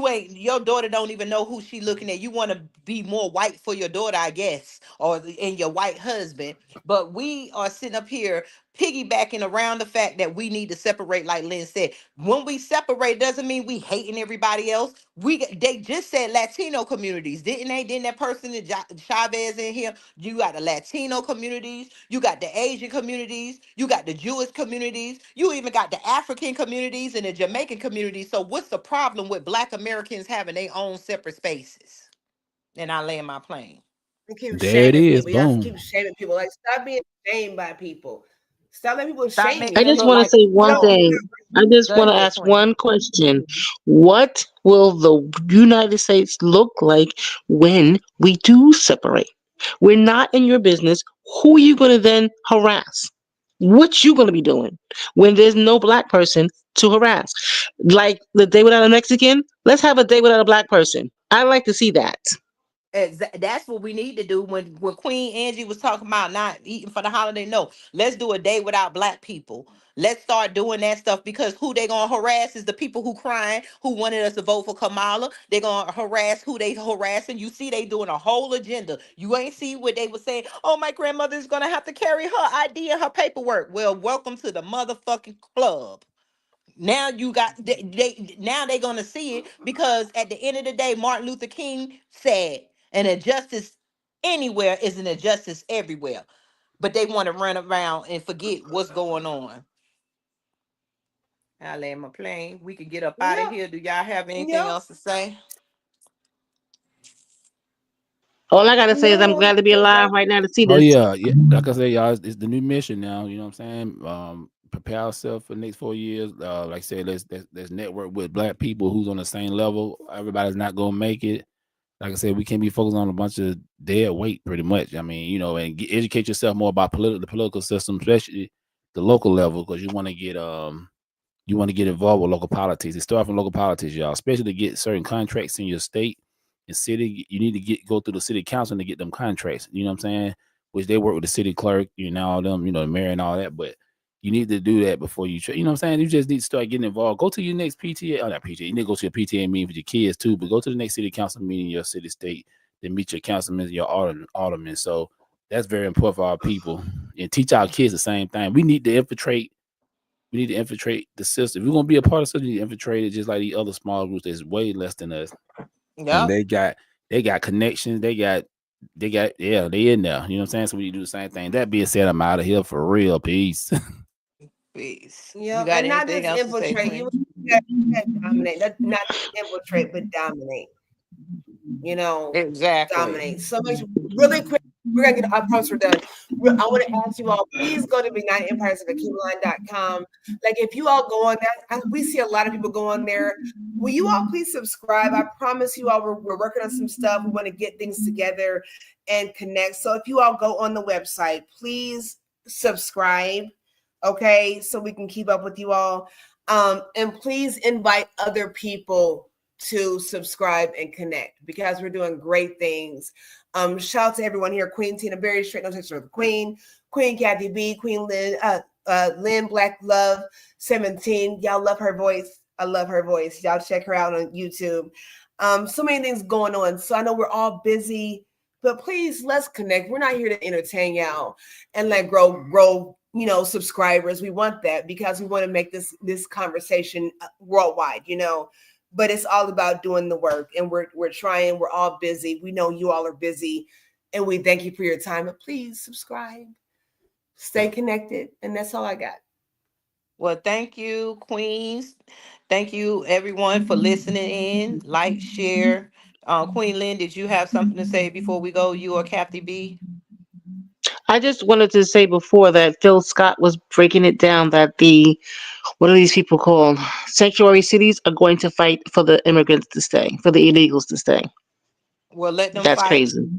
Speaker 1: ain't your daughter don't even know who she looking at. You wanna be more white for your daughter, I guess, and your white husband. But we are sitting up here piggybacking around the fact that we need to separate, like Lynn said. When we separate, doesn't mean we hating everybody else. They just said Latino communities, didn't they? Didn't that person Chavez in here? You got the Latino communities, you got the Asian communities, you got the Jewish communities, you even got the African communities and the Jamaican communities. So what's the problem with Black Americans having their own separate spaces? And I land my plane.
Speaker 6: And keep
Speaker 5: There it
Speaker 6: shaming
Speaker 5: is.
Speaker 6: people. Y'all
Speaker 5: Boom.
Speaker 6: keep shaming people. Like, stop being shamed by people. Stop letting people
Speaker 1: Stop
Speaker 6: shame
Speaker 1: making
Speaker 6: you.
Speaker 2: I
Speaker 1: it
Speaker 2: just
Speaker 1: look
Speaker 2: want to
Speaker 1: like
Speaker 2: say
Speaker 6: You
Speaker 2: one
Speaker 6: don't.
Speaker 2: thing. I just
Speaker 1: go
Speaker 2: want to
Speaker 1: ahead,
Speaker 2: ask
Speaker 1: Queen.
Speaker 2: one question. What will the United States look like when we do separate? We're not in your business. Who are you going to then harass? What you going to be doing when there's no black person to harass? Like the day without a Mexican? Let's have a day without a black person. I'd like to see that.
Speaker 1: That's what we need to do. When Queen Angie was talking about not eating for the holiday, no, let's do a day without black people. Let's start doing that stuff because who they gonna harass is the people who crying, who wanted us to vote for Kamala. They gonna harass who they harassing. You see, they doing a whole agenda. You ain't see what they were saying. Oh, my grandmother's gonna have to carry her ID and her paperwork. Well, welcome to the motherfucking club. Now you got now they gonna see it because at the end of the day, Martin Luther King said an injustice anywhere is an injustice everywhere. But they want to run around and forget what's going on. I land my plane. We can get up out of
Speaker 6: Yep.
Speaker 1: here. Do y'all have anything
Speaker 6: Yep.
Speaker 1: else to say?
Speaker 2: All I got to say is I'm
Speaker 6: No.
Speaker 2: glad to be alive right now to see
Speaker 5: Oh
Speaker 2: this.
Speaker 5: yeah, yeah. Like I said, y'all, it's the new mission now. You know what I'm saying? Prepare ourselves for the next 4 years. Like I said, let's network with black people who's on the same level. Everybody's not gonna make it. Like I said, we can't be focused on a bunch of dead weight, pretty much. I mean, and educate yourself more about the political system, especially the local level, because you want to get involved with local politics. It starts from local politics, y'all. Especially to get certain contracts in your state and city, you need to go through the city council to get them contracts. You know what I'm saying? Which they work with the city clerk, all them, the mayor and all that. But you need to do that before you know what I'm saying? You just need to start getting involved. Go to your next PTA, not PTA. You need to go to your PTA meeting with your kids too, but go to the next city council meeting in your city, state, then meet your councilmen, your aldermen. So that's very important for our people. And teach our kids the same thing. We need to infiltrate the system. If we're gonna be a part of something, we need to infiltrate it just like the other small groups that's way less than us. And
Speaker 1: Yep.
Speaker 5: they got connections, yeah, they in there. You know what I'm saying? So we need to do the same thing. That being said, I'm out of here for real. Peace.
Speaker 1: Peace. You
Speaker 6: Yep.
Speaker 1: got
Speaker 6: And not
Speaker 1: anything
Speaker 6: just
Speaker 1: else to say,
Speaker 6: infiltrate.
Speaker 1: Queen?
Speaker 6: You got to dominate. Not just infiltrate, but dominate. You know,
Speaker 1: Exactly.
Speaker 6: dominate. So much really quick. We're gonna get. I promise we're done. I want to ask you all. Please go to BigNineEmpires.com. Like, if you all go on that, we see a lot of people go on there. Will you all please subscribe? I promise you all. We're working on some stuff. We want to get things together and connect. So if you all go on the website, please subscribe. Okay, so we can keep up with you all. And please invite other people to subscribe and connect because we're doing great things. Shout out to everyone here. Queen Tina Berry, Straight No Texture of the Queen, Queen Kathy B, Queen Lynn, Lynn Black Love 17. Y'all love her voice. I love her voice. Y'all check her out on YouTube. So many things going on. So I know we're all busy, but please let's connect. We're not here to entertain y'all and like grow subscribers. We want that because we want to make this conversation worldwide, but it's all about doing the work, and we're trying. We're all busy. We know you all are busy, and we thank you for your time. But please subscribe, stay connected, and that's all I got.
Speaker 1: Well, thank you, Queens. Thank you, everyone, for listening in. Like, share. Queen Lynn, did you have something to say before we go? You or Kathy B?
Speaker 2: I just wanted to say before that Phil Scott was breaking it down that what are these people called? Sanctuary cities are going to fight for the immigrants to stay, for the illegals to stay.
Speaker 1: Well, let them
Speaker 2: That's
Speaker 1: fight.
Speaker 2: crazy.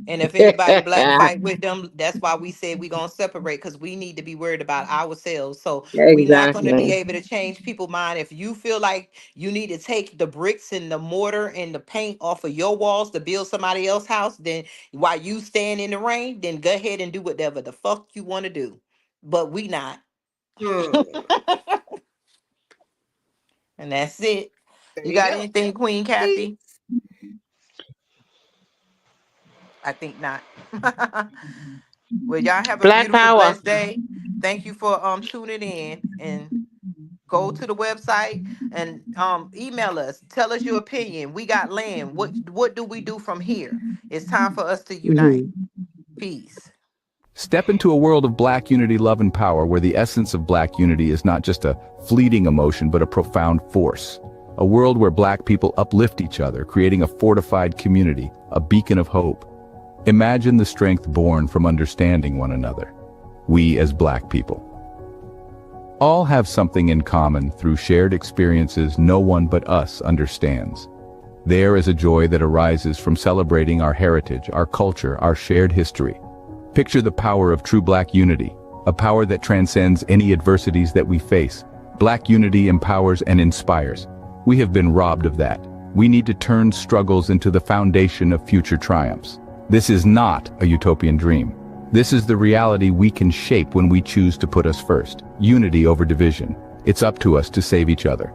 Speaker 1: And if anybody black fight with them, that's why we said we're gonna separate because we need to be worried about ourselves. So we're not gonna be
Speaker 2: Exactly.
Speaker 1: able to change people's mind. If you feel like you need to take the bricks and the mortar and the paint off of your walls to build somebody else's house, then while you stand in the rain, then go ahead and do whatever the fuck you want to do. But we not.
Speaker 6: Hmm.
Speaker 1: And that's it.
Speaker 6: There
Speaker 1: You
Speaker 6: you
Speaker 1: got
Speaker 6: go.
Speaker 1: anything, Queen Kathy? I think not. Well, y'all have a
Speaker 2: Black
Speaker 1: beautiful,
Speaker 2: Power.
Speaker 1: blessed day. Thank you for tuning in, and go to the website and email us. Tell us your opinion. We got land. What do we do from here? It's time for us to unite.
Speaker 2: Mhm.
Speaker 1: Peace.
Speaker 17: Step into a world of Black unity, love, and power where the essence of Black unity is not just a fleeting emotion but a profound force. A world where Black people uplift each other, creating a fortified community, a beacon of hope. Imagine the strength born from understanding one another. We as Black people all have something in common through shared experiences no one but us understands. There is a joy that arises from celebrating our heritage, our culture, our shared history. Picture the power of true Black unity, a power that transcends any adversities that we face. Black unity empowers and inspires. We have been robbed of that. We need to turn struggles into the foundation of future triumphs. This is not a utopian dream. This is the reality we can shape when we choose to put us first. Unity over division. It's up to us to save each other.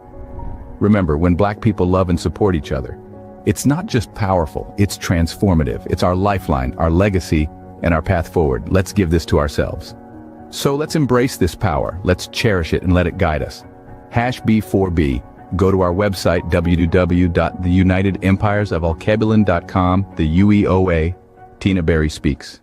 Speaker 17: Remember, when Black people love and support each other, it's not just powerful, it's transformative. It's our lifeline, our legacy, and our path forward. Let's give this to ourselves. So let's embrace this power. Let's cherish it and let it guide us. #B4B. Go to our website, www.theunitedempiresofalkebulan.com. The UEOA. Tina Berry speaks.